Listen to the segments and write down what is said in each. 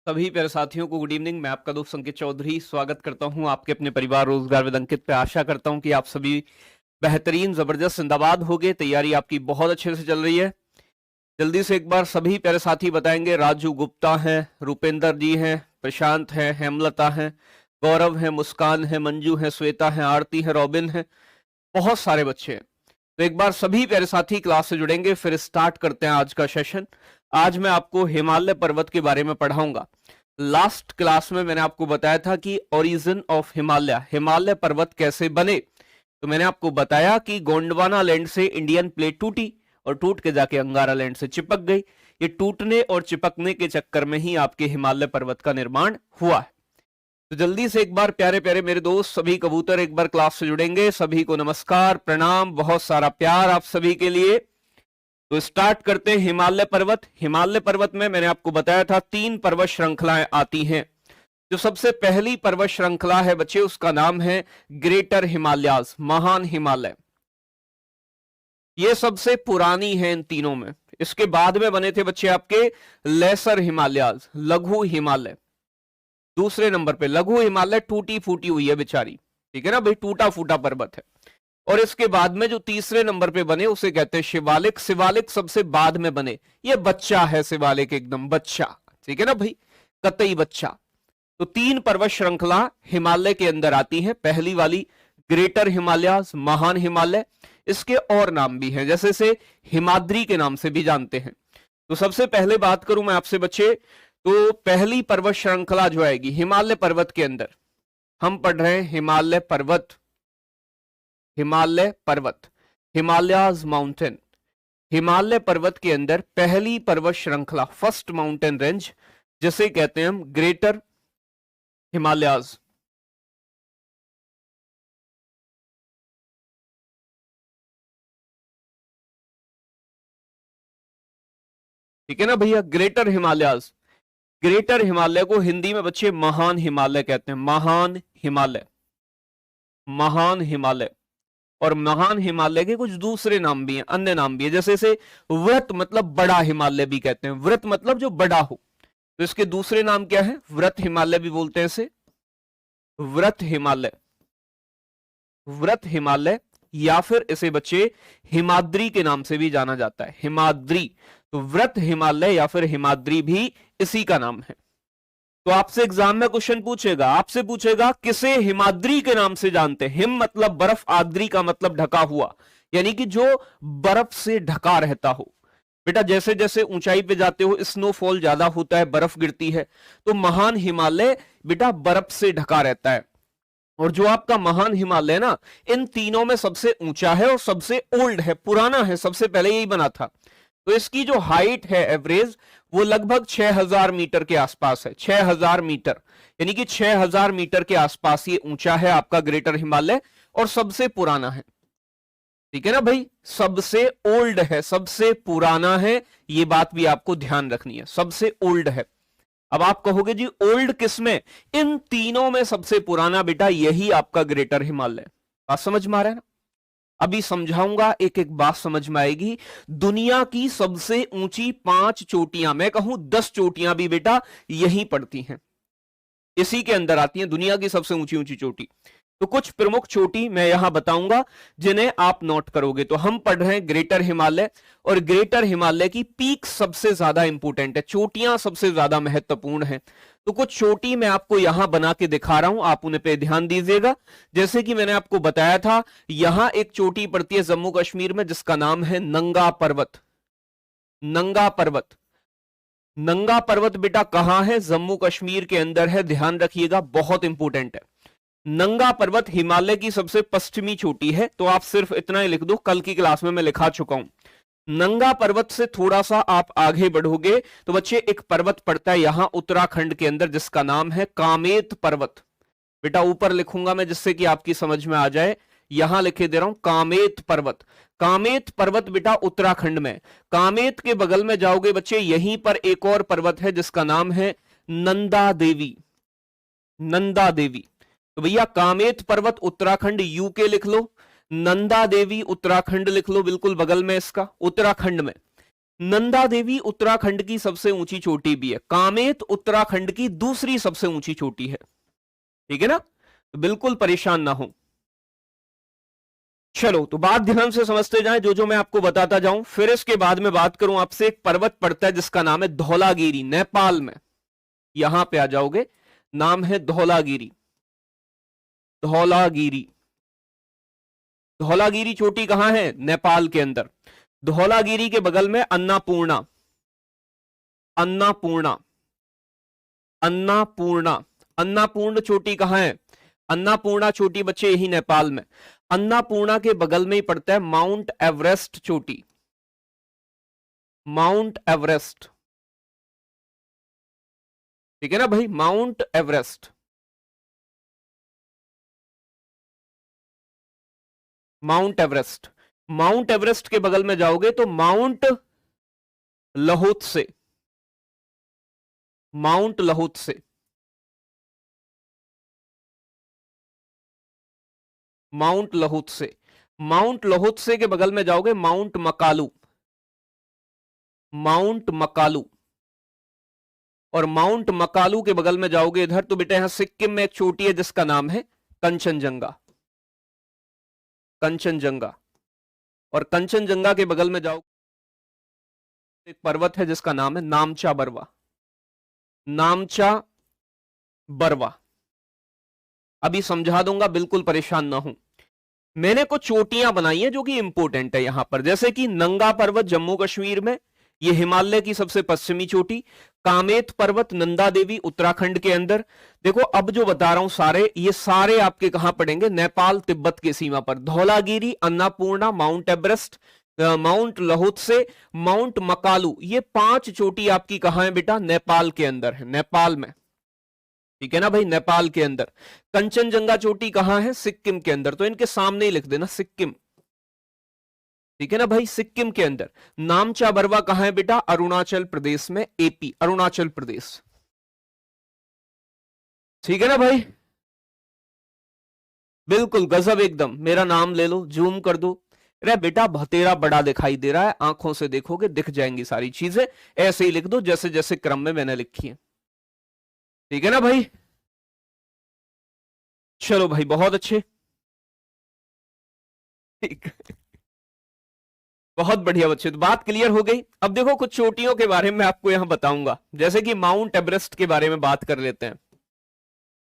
सभी प्यारे साथियों को गुड इवनिंग। मैं आपका दोस्त अंकित चौधरी स्वागत करता हूं आपके अपने परिवार रोजगार विद अंकित पे। आशा करता हूं कि आप सभी बेहतरीन जबरदस्त जिंदाबाद होगे। तैयारी आपकी बहुत अच्छे से चल रही है। जल्दी से एक बार सभी प्यारे साथी बताएंगे। राजू गुप्ता हैं, रूपेंद्र जी हैं, प्रशांत हैं, हेमलता हैं, गौरव है, मुस्कान है, मंजू है, श्वेता है, आरती है, रॉबिन है, बहुत सारे बच्चे हैं। तो एक बार सभी प्यारे साथी क्लास से जुड़ेंगे, फिर स्टार्ट करते हैं आज का सेशन। आज मैं आपको हिमालय पर्वत के बारे में पढ़ाऊंगा। लास्ट क्लास में मैंने आपको बताया था कि ओरिजिन ऑफ हिमालय, हिमालय पर्वत कैसे बने। तो मैंने आपको बताया कि गोंडवाना लैंड से इंडियन प्लेट टूटी और टूट के जाके अंगारा लैंड से चिपक गई। ये टूटने और चिपकने के चक्कर में ही आपके हिमालय पर्वत का निर्माण हुआ है। तो जल्दी से एक बार प्यारे प्यारे मेरे दोस्त सभी कबूतर एक बार क्लास से जुड़ेंगे। सभी को नमस्कार, प्रणाम, बहुत सारा प्यार आप सभी के लिए। तो स्टार्ट करते हैं हिमालय पर्वत। हिमालय पर्वत में मैंने आपको बताया था 3 पर्वत श्रृंखलाएं आती हैं। जो सबसे पहली पर्वत श्रृंखला है बच्चे, उसका नाम है ग्रेटर हिमालयाज, महान हिमालय। ये सबसे पुरानी है इन तीनों में। इसके बाद में बने थे बच्चे आपके लेसर हिमालयाज, लघु हिमालय। दूसरे नंबर पे लघु हिमालय टूटी फूटी हुई है बेचारी, ठीक है ना भाई, टूटा फूटा पर्वत है। और इसके बाद में जो तीसरे नंबर पे बने उसे कहते हैं शिवालिक। शिवालिक सबसे बाद में बने, ये बच्चा है शिवालिक, एकदम बच्चा, ठीक है ना भाई, कतई बच्चा। तो 3 पर्वत श्रृंखला हिमालय के अंदर आती है। पहली वाली ग्रेटर हिमालयाज, महान हिमालय। इसके और नाम भी हैं, जैसे से हिमाद्री के नाम से भी जानते हैं। तो सबसे पहले बात करूं मैं आपसे बच्चे, तो पहली पर्वत श्रृंखला जो आएगी हिमालय पर्वत के अंदर, हम पढ़ रहे हैं हिमालय पर्वत। हिमालय पर्वत, हिमालयाज माउंटेन। हिमालय पर्वत के अंदर पहली पर्वत श्रृंखला, फर्स्ट माउंटेन रेंज, जिसे कहते हैं हम ग्रेटर हिमालयाज। ठीक है ना भैया, ग्रेटर हिमालयाज। ग्रेटर हिमालय को हिंदी में बच्चे महान हिमालय कहते हैं। महान हिमालय, महान हिमालय। और महान हिमालय के कुछ दूसरे नाम भी हैं, अन्य नाम भी है, जैसे से व्रत मतलब बड़ा हिमालय भी कहते हैं। व्रत मतलब जो बड़ा हो, तो इसके दूसरे नाम क्या है? व्रत हिमालय भी बोलते हैं इसे, व्रत हिमालय, व्रत हिमालय। या फिर इसे बच्चे हिमाद्री के नाम से भी जाना जाता है, हिमाद्री। तो व्रत हिमालय या फिर हिमाद्री भी इसी का नाम है। तो आपसे एग्जाम में क्वेश्चन पूछेगा, आपसे पूछेगा किसे हिमाद्री के नाम से जानते हैं। हिम मतलब बर्फ, आद्री का मतलब ढका हुआ, यानी कि जो बर्फ से ढका रहता हो। बेटा जैसे जैसे ऊंचाई पे जाते हो स्नोफॉल ज्यादा होता है, बर्फ गिरती है, तो महान हिमालय बेटा बर्फ से ढका रहता है। और जो आपका महान हिमालय ना, इन तीनों में सबसे ऊंचा है और सबसे ओल्ड है, पुराना है, सबसे पहले यही बना था। तो इसकी जो हाइट है एवरेज, वो लगभग 6000 मीटर के आसपास है। 6000 मीटर, यानी कि 6000 मीटर के आसपास ये ऊंचा है आपका ग्रेटर हिमालय, और सबसे पुराना है। ठीक है ना भाई, सबसे ओल्ड है, सबसे पुराना है, ये बात भी आपको ध्यान रखनी है, सबसे ओल्ड है। अब आप कहोगे जी ओल्ड किसमें? इन तीनों में सबसे पुराना बेटा यही आपका ग्रेटर हिमालय। बात समझ में आ रहा है ना? अभी समझाऊंगा, एक एक बात समझ में आएगी। दुनिया की सबसे ऊंची 5 चोटियां, मैं कहूं 10 चोटियां भी बेटा यहीं पड़ती हैं, इसी के अंदर आती हैं, दुनिया की सबसे ऊंची ऊंची चोटी। तो कुछ प्रमुख चोटी मैं यहां बताऊंगा जिन्हें आप नोट करोगे। तो हम पढ़ रहे हैं ग्रेटर हिमालय, और ग्रेटर हिमालय की पीक सबसे ज्यादा इंपोर्टेंट है, चोटियां सबसे ज्यादा महत्वपूर्ण है। तो कुछ चोटी मैं आपको यहां बना के दिखा रहा हूं, आप उन्हें पे ध्यान दीजिएगा। जैसे कि मैंने आपको बताया था, यहां एक चोटी पड़ती है जम्मू कश्मीर में जिसका नाम है नंगा पर्वत। नंगा पर्वत, नंगा पर्वत बेटा कहां है? जम्मू कश्मीर के अंदर है, ध्यान रखिएगा, बहुत इंपोर्टेंट है। नंगा पर्वत हिमालय की सबसे पश्चिमी चोटी है। तो आप सिर्फ इतना ही लिख दो, कल की क्लास में मैं लिखा चुका हूं। नंगा पर्वत से थोड़ा सा आप आगे बढ़ोगे तो बच्चे एक पर्वत पड़ता है यहां उत्तराखंड के अंदर जिसका नाम है कामेत पर्वत। बेटा ऊपर लिखूंगा मैं जिससे कि आपकी समझ में आ जाए, यहां लिखे दे रहा हूं कामेत पर्वत। कामेत पर्वत बेटा उत्तराखंड में। कामेत के बगल में जाओगे बच्चे, यहीं पर एक और पर्वत है जिसका नाम है नंदा देवी। नंदा देवी। तो भैया कामेत पर्वत उत्तराखंड यूके लिख लो, नंदा देवी उत्तराखंड लिख लो, बिल्कुल बगल में इसका, उत्तराखंड में। नंदा देवी उत्तराखंड की सबसे ऊंची चोटी भी है। कामेत उत्तराखंड की दूसरी सबसे ऊंची चोटी है। ठीक है ना, तो बिल्कुल परेशान ना हो। चलो, तो बात ध्यान से समझते जाएं, जो जो मैं आपको बताता जाऊं। फिर इसके बाद में बात करूं आपसे, एक पर्वत पड़ता है जिसका नाम है धौलागिरी, नेपाल में। यहां पे आ जाओगे, नाम है धौलागिरी। धौलागिरी, धौलागिरी चोटी कहां है? नेपाल के अंदर। धौलागिरी के बगल में अन्नापूर्णा, अन्नापूर्णा, अन्नापूर्णा, अन्नापूर्ण चोटी कहां है? अन्नापूर्णा चोटी बच्चे यही नेपाल में। अन्नापूर्णा के बगल में ही पड़ता है माउंट एवरेस्ट चोटी, माउंट एवरेस्ट। ठीक है ना भाई, mount Everest, mount Everest. Mount Everest के बगल में जाओगे तो mount Lhotse, mount Lhotse, mount Lhotse. Mount लहोत्से के बगल में जाओगे माउंट मकालू, माउंट मकालू। और माउंट मकालू के बगल में जाओगे इधर तो बेटा यहां सिक्किम में एक चोटी है जिसका नाम है कंचनजंगा, कंचनजंगा। और कंचनजंगा के बगल में जाओ, एक पर्वत है जिसका नाम है नामचा बरवा, नामचा बरवा। अभी समझा दूंगा, बिल्कुल परेशान ना हो। मैंने कुछ चोटियां बनाई हैं जो कि इंपॉर्टेंट है यहां पर, जैसे कि नंगा पर्वत जम्मू कश्मीर में, यह हिमालय की सबसे पश्चिमी चोटी। कामेत पर्वत नंदा देवी उत्तराखंड के अंदर। देखो अब जो बता रहा हूं सारे, ये सारे आपके कहां पड़ेंगे? नेपाल तिब्बत की सीमा पर। Dhaulagiri, Annapurna, mount Everest, mount Lhotse, mount Makalu, ये 5 चोटी आपकी कहां है बेटा? नेपाल के अंदर है, नेपाल में। ठीक है ना भाई, नेपाल के अंदर। कंचनजंगा चोटी कहां है? सिक्किम के अंदर, तो इनके सामने ही लिख देना सिक्किम। ठीक है ना भाई, सिक्किम के अंदर। नामचा बरवा कहां है बेटा? अरुणाचल प्रदेश में, एपी, अरुणाचल प्रदेश। ठीक है ना भाई, बिल्कुल गजब एकदम। मेरा नाम ले लो, जूम कर दो। अरे बेटा भतेरा बड़ा दिखाई दे रहा है, आंखों से देखोगे दिख जाएंगी सारी चीजें। ऐसे ही लिख दो जैसे जैसे क्रम में मैंने लिखी है। ठीक है ना भाई, चलो भाई बहुत अच्छे, ठीक, बहुत बढ़िया बच्चे, तो बात क्लियर हो गई। अब देखो कुछ चोटियों के बारे में आपको यहां बताऊंगा, जैसे कि माउंट एवरेस्ट के बारे में बात कर लेते हैं।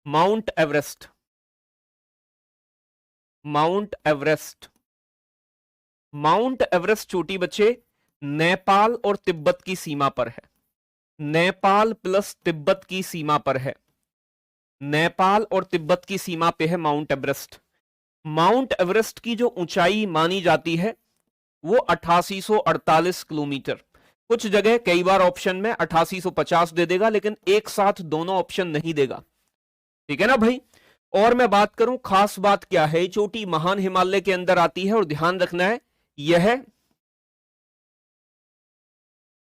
Mount Everest, mount Everest, mount Everest चोटी बच्चे नेपाल और तिब्बत की सीमा पर है। नेपाल प्लस तिब्बत की सीमा पर है, नेपाल और तिब्बत की सीमा पे है माउंट एवरेस्ट। माउंट एवरेस्ट की जो ऊंचाई मानी जाती है वो 8848 किलोमीटर। कुछ जगह कई बार ऑप्शन में 8850 दे देगा, लेकिन एक साथ दोनों ऑप्शन नहीं देगा। ठीक है ना भाई। और मैं बात करूं खास बात क्या है, चोटी महान हिमालय के अंदर आती है, और ध्यान रखना है यह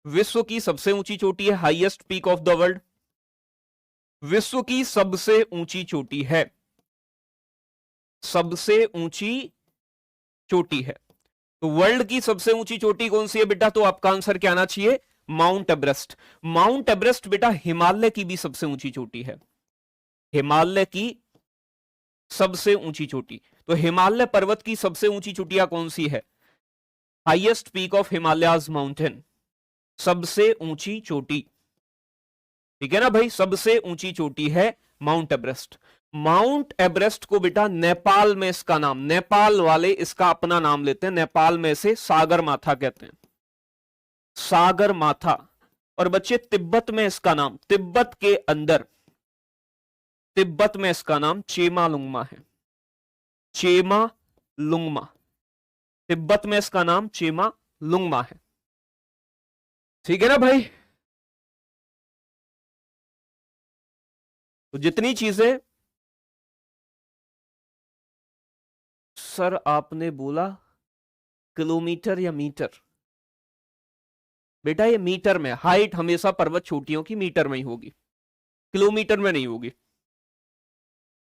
विश्व की सबसे ऊंची चोटी है, highest peak of the world. विश्व की सबसे ऊंची चोटी है, सबसे ऊंची चोटी है। तो वर्ल्ड की सबसे ऊंची चोटी कौन सी है बेटा? तो आपका आंसर क्या आना चाहिए? Mount Everest. माउंट एवरेस्ट बेटा हिमालय की भी सबसे ऊंची चोटी है, हिमालय की सबसे ऊंची चोटी। तो हिमालय पर्वत की सबसे ऊंची चोटियां कौन सी है? Highest peak of Himalayas mountain, सबसे ऊंची चोटी। ठीक है ना भाई, सबसे ऊंची चोटी है माउंट एवरेस्ट। माउंट एवरेस्ट को बेटा नेपाल में इसका नाम, नेपाल वाले इसका अपना नाम लेते हैं, नेपाल में इसे सागर माथा कहते हैं, सागर माथा। और बच्चे तिब्बत में इसका नाम, तिब्बत के अंदर, तिब्बत में इसका नाम चेमालुंगमा है, चेमालुंगमा। तिब्बत में इसका नाम चेमालुंगमा है। ठीक है ना भाई। तो जितनी चीजें, सर आपने बोला किलोमीटर या मीटर? बेटा ये मीटर में, हाइट हमेशा पर्वत चोटियों की मीटर में ही होगी, किलोमीटर में नहीं होगी।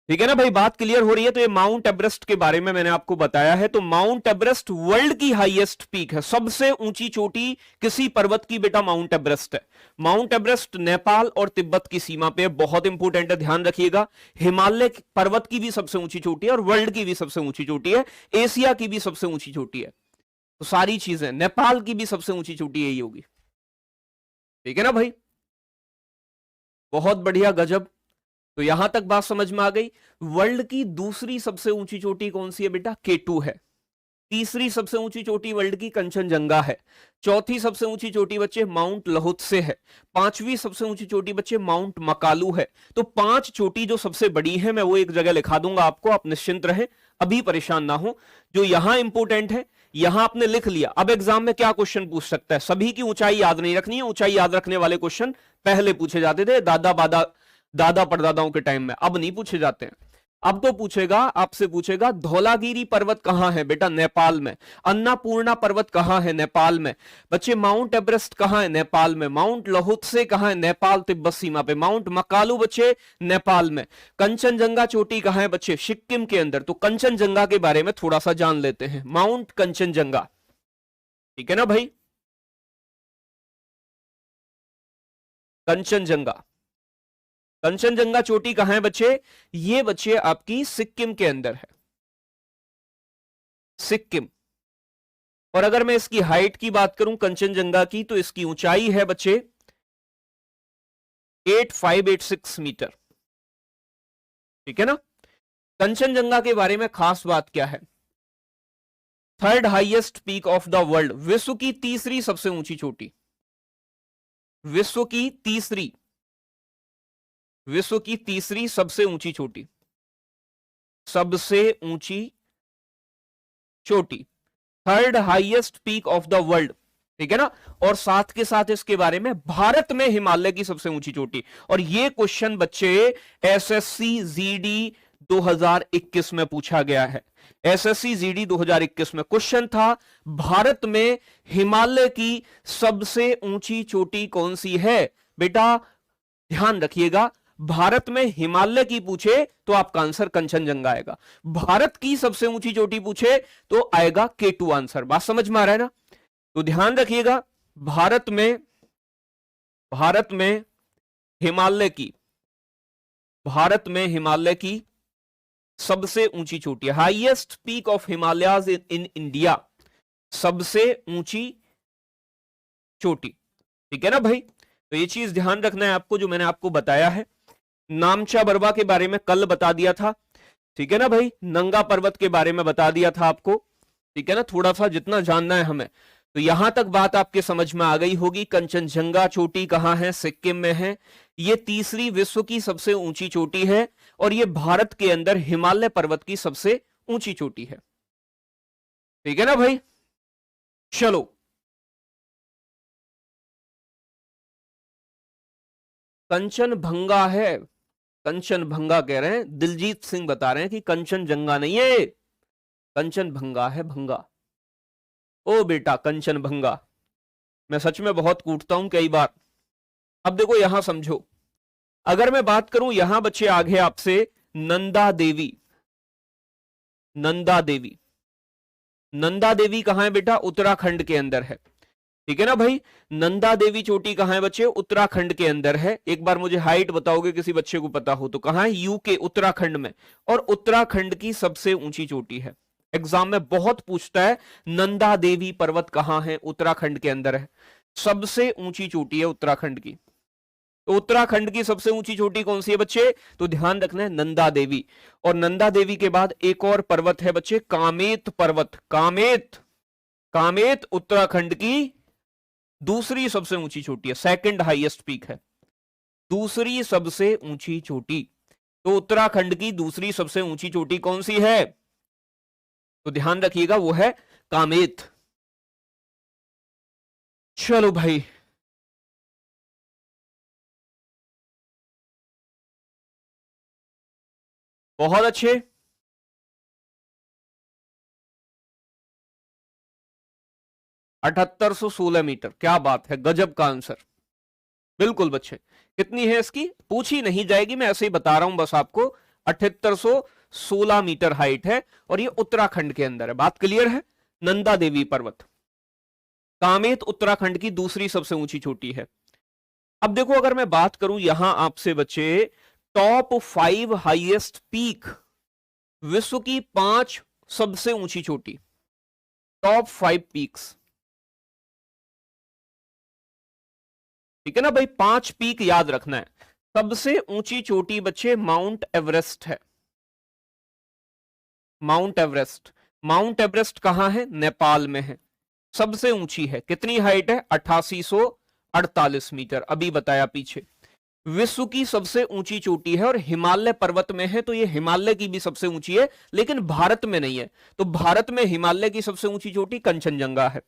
ठीक है ना भाई, बात क्लियर हो रही है। तो ये माउंट एवरेस्ट के बारे में मैंने आपको बताया है। तो माउंट एवरेस्ट वर्ल्ड की हाईएस्ट पीक है, सबसे ऊंची चोटी किसी पर्वत की बेटा माउंट एवरेस्ट है। माउंट एवरेस्ट नेपाल और तिब्बत की सीमा पे, बहुत इंपॉर्टेंट है, ध्यान रखिएगा। हिमालय पर्वत की भी सबसे ऊंची चोटी है और वर्ल्ड की भी सबसे ऊंची चोटी है, एशिया की भी सबसे ऊंची चोटी है। तो सारी चीजें, नेपाल की भी सबसे ऊंची चोटी यही होगी। ठीक है ना भाई, बहुत बढ़िया, गजब। तो यहां तक बात समझ में आ गई। वर्ल्ड की दूसरी सबसे ऊंची चोटी कौन सी है बेटा? K2 है। तीसरी सबसे ऊंची चोटी वर्ल्ड की कंचनजंगा है। चौथी सबसे ऊंची चोटी बच्चे माउंट लहोत्से है। पांचवी सबसे ऊंची चोटी बच्चे माउंट मकालू है। तो 5 चोटी जो सबसे बड़ी है, मैं वो एक जगह लिखा दूंगा आपको, आप निश्चिंत रहे, अभी परेशान ना हो। जो यहां इंपोर्टेंट है, यहां आपने लिख लिया। अब एग्जाम में क्या क्वेश्चन पूछ सकता है? सभी की ऊंचाई याद नहीं रखनी है, ऊंचाई याद रखने वाले क्वेश्चन पहले पूछे जाते थे दादा परदादाओं के टाइम में, अब नहीं पूछे जाते हैं। अब तो पूछेगा, आपसे पूछेगा धौलागिरी पर्वत कहां है बेटा? नेपाल में। अन्नपूर्णा पर्वत कहां है? नेपाल में। बच्चे माउंट एवरेस्ट कहां है? नेपाल में। माउंट लहोत्से कहां है? नेपाल तिब्बत सीमा पे। माउंट मकालू बच्चे नेपाल में। कंचनजंगा चोटी कहां है बच्चे? सिक्किम के अंदर। तो कंचनजंगा के बारे में थोड़ा सा जान लेते हैं। माउंट कंचनजंगा, ठीक है ना भाई, कंचनजंगा। कंचनजंगा चोटी कहां है बच्चे? ये बच्चे आपकी सिक्किम के अंदर है, सिक्किम। और अगर मैं इसकी हाइट की बात करूं कंचनजंगा की, तो इसकी ऊंचाई है बच्चे 8586 मीटर। ठीक है ना। कंचनजंगा के बारे में खास बात क्या है? Third highest peak of the world, विश्व की तीसरी सबसे ऊंची चोटी, विश्व की तीसरी, विश्व की तीसरी सबसे ऊंची चोटी, सबसे ऊंची चोटी, third highest peak of the world. ठीक है ना। और साथ के साथ इसके बारे में भारत में हिमालय की सबसे ऊंची चोटी। और ये क्वेश्चन बच्चे एसएससी जीडी 2021 में पूछा गया है। एसएससी जीडी 2021 में क्वेश्चन था, भारत में हिमालय की सबसे ऊंची चोटी कौन सी है? बेटा ध्यान रखिएगा, भारत में हिमालय की पूछे तो आपका आंसर कंचनजंगा आएगा। भारत की सबसे ऊंची चोटी पूछे तो आएगा K2 आंसर। बात समझ में आ रहा है ना? तो ध्यान रखिएगा, भारत में हिमालय की, भारत में हिमालय की सबसे ऊंची चोटी, highest peak of Himalayas in India, सबसे ऊंची चोटी। ठीक है ना भाई। तो ये चीज ध्यान रखना है आपको, जो मैंने आपको बताया है। नामचा बरवा के बारे में कल बता दिया था। ठीक है ना भाई। नंगा पर्वत के बारे में बता दिया था आपको। ठीक है ना, थोड़ा सा जितना जानना है हमें। तो यहां तक बात आपके समझ में आ गई होगी। कंचनजंगा चोटी कहां है? सिक्किम में है। ये तीसरी विश्व की सबसे ऊंची चोटी है और ये भारत के अंदर हिमालय पर्वत की सबसे ऊंची चोटी है। ठीक है ना भाई। चलो, कंचनभंगा है, कंचनभंगा कह रहे हैं, दिलजीत सिंह बता रहे हैं कि कंचनजंगा नहीं है, कंचनभंगा है, भंगा। ओ बेटा कंचनभंगा, मैं सच में बहुत कूटता हूं कई बार। अब देखो यहां समझो, अगर मैं बात करूं यहां बच्चे आगे आपसे नंदा देवी, नंदा देवी, नंदा देवी कहां है बेटा? उत्तराखंड के अंदर है। ठीक है ना भाई। नंदा देवी चोटी कहां है बच्चे? उत्तराखंड के अंदर है। एक बार मुझे हाइट बताओगे किसी बच्चे को पता हो तो? कहां है? यूके, उत्तराखंड में। और उत्तराखंड की सबसे ऊंची चोटी है। एग्जाम में बहुत पूछता है नंदा देवी पर्वत कहां है? उत्तराखंड के अंदर है, सबसे ऊंची चोटी है उत्तराखंड की। तो उत्तराखंड की सबसे ऊंची चोटी कौन सी है बच्चे? तो ध्यान रखना है नंदा देवी। और नंदा देवी के बाद एक और पर्वत है बच्चे, कामेत पर्वत। कामेत, कामेत उत्तराखंड की दूसरी सबसे ऊंची चोटी है, सेकंड हाईएस्ट पीक है, दूसरी सबसे ऊंची चोटी। तो उत्तराखंड की दूसरी सबसे ऊंची चोटी कौन सी है? तो ध्यान रखिएगा वो है कामेत। चलो भाई, बहुत अच्छे। $7816 मीटर, क्या बात है, गजब का आंसर। बिल्कुल बच्चे, कितनी है इसकी पूछी नहीं जाएगी, मैं ऐसे ही बता रहा हूं बस आपको। 7816 मीटर हाइट है और ये उत्तराखंड के अंदर है। बात क्लियर है? नंदा देवी पर्वत कामेत उत्तराखंड की दूसरी सबसे ऊंची चोटी है। अब देखो, अगर मैं बात करूं यहां आपसे बच्चे, टॉप 5 हाईएस्ट पीक, विश्व की 5 सबसे ऊंची चोटी, टॉप 5 पीक्स, ठीक है ना भाई? 5 पीक याद रखना है। सबसे ऊंची चोटी बच्चे माउंट एवरेस्ट है। माउंट एवरेस्ट, माउंट एवरेस्ट कहां है? नेपाल में है। सबसे ऊंची है, कितनी हाइट है? 8848 मीटर, अभी बताया पीछे। विश्व की सबसे ऊंची चोटी है और हिमालय पर्वत में है, तो ये हिमालय की भी सबसे ऊंची है, लेकिन भारत में नहीं है। तो भारत में हिमालय की सबसे ऊंची चोटी कंचनजंगा है।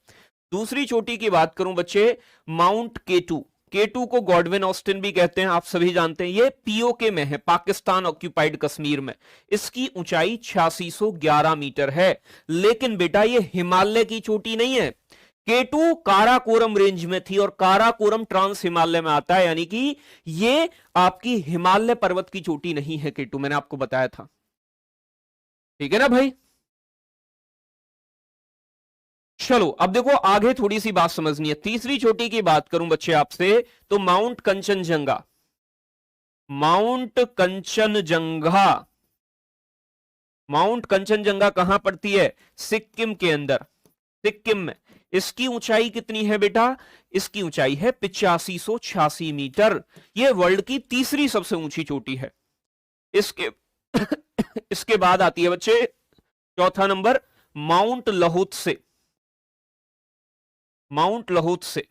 दूसरी चोटी की बात करूं बच्चे, माउंट केटू। केटू को गॉडविन ऑस्टिन भी कहते हैं, आप सभी जानते हैं। ये पीओके में है, पाकिस्तान ऑक्यूपाइड कश्मीर में। इसकी ऊंचाई 8611 मीटर है। लेकिन बेटा ये हिमालय की चोटी नहीं है। केटू काराकोरम रेंज में थी और काराकोरम ट्रांस हिमालय में आता है, यानी कि ये आपकी हिमालय पर्वत की चोटी नहीं है केटू, मैंने आपको बताया था। ठीक है ना भाई? चलो अब देखो, आगे थोड़ी सी बात समझनी है। तीसरी चोटी की बात करूं बच्चे आपसे, तो mount Kanchenjunga. Mount Kanchenjunga, mount Kanchenjunga कहां पड़ती है? सिक्किम के अंदर, सिक्किम में। इसकी ऊंचाई कितनी है बेटा? इसकी ऊंचाई है 8586 मीटर। यह वर्ल्ड की तीसरी सबसे ऊंची चोटी है। इसके इसके बाद आती है बच्चे चौथा number, mount Lhotse. Mount Lhotse,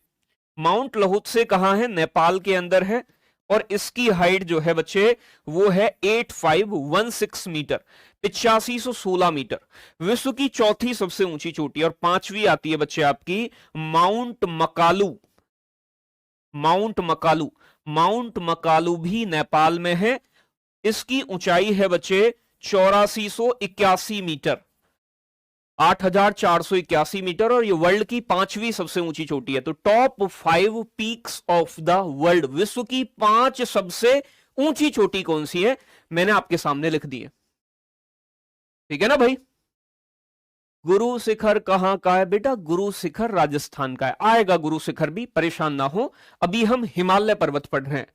mount लहोत्से कहां है? नेपाल के अंदर है और इसकी हाइट जो है बच्चे वो है 8516 मीटर, 8516 मीटर। विश्व की चौथी सबसे ऊंची चोटी। और पांचवी आती है बच्चे आपकी mount Makalu. Mount Makalu, mount Makalu भी नेपाल में है। इसकी ऊंचाई है बच्चे 8481 मीटर, 8481 मीटर, और ये वर्ल्ड की पांचवी सबसे ऊंची चोटी है। तो top 5 peaks of the world, विश्व की 5 सबसे ऊंची चोटी कौन सी है, मैंने आपके सामने लिख दी है। ठीक है ना भाई? गुरु शिखर कहां का है बेटा? गुरु शिखर राजस्थान का है। आएगा गुरु शिखर भी, परेशान ना हो। अभी हम हिमालय पर्वत पढ़ रहे हैं।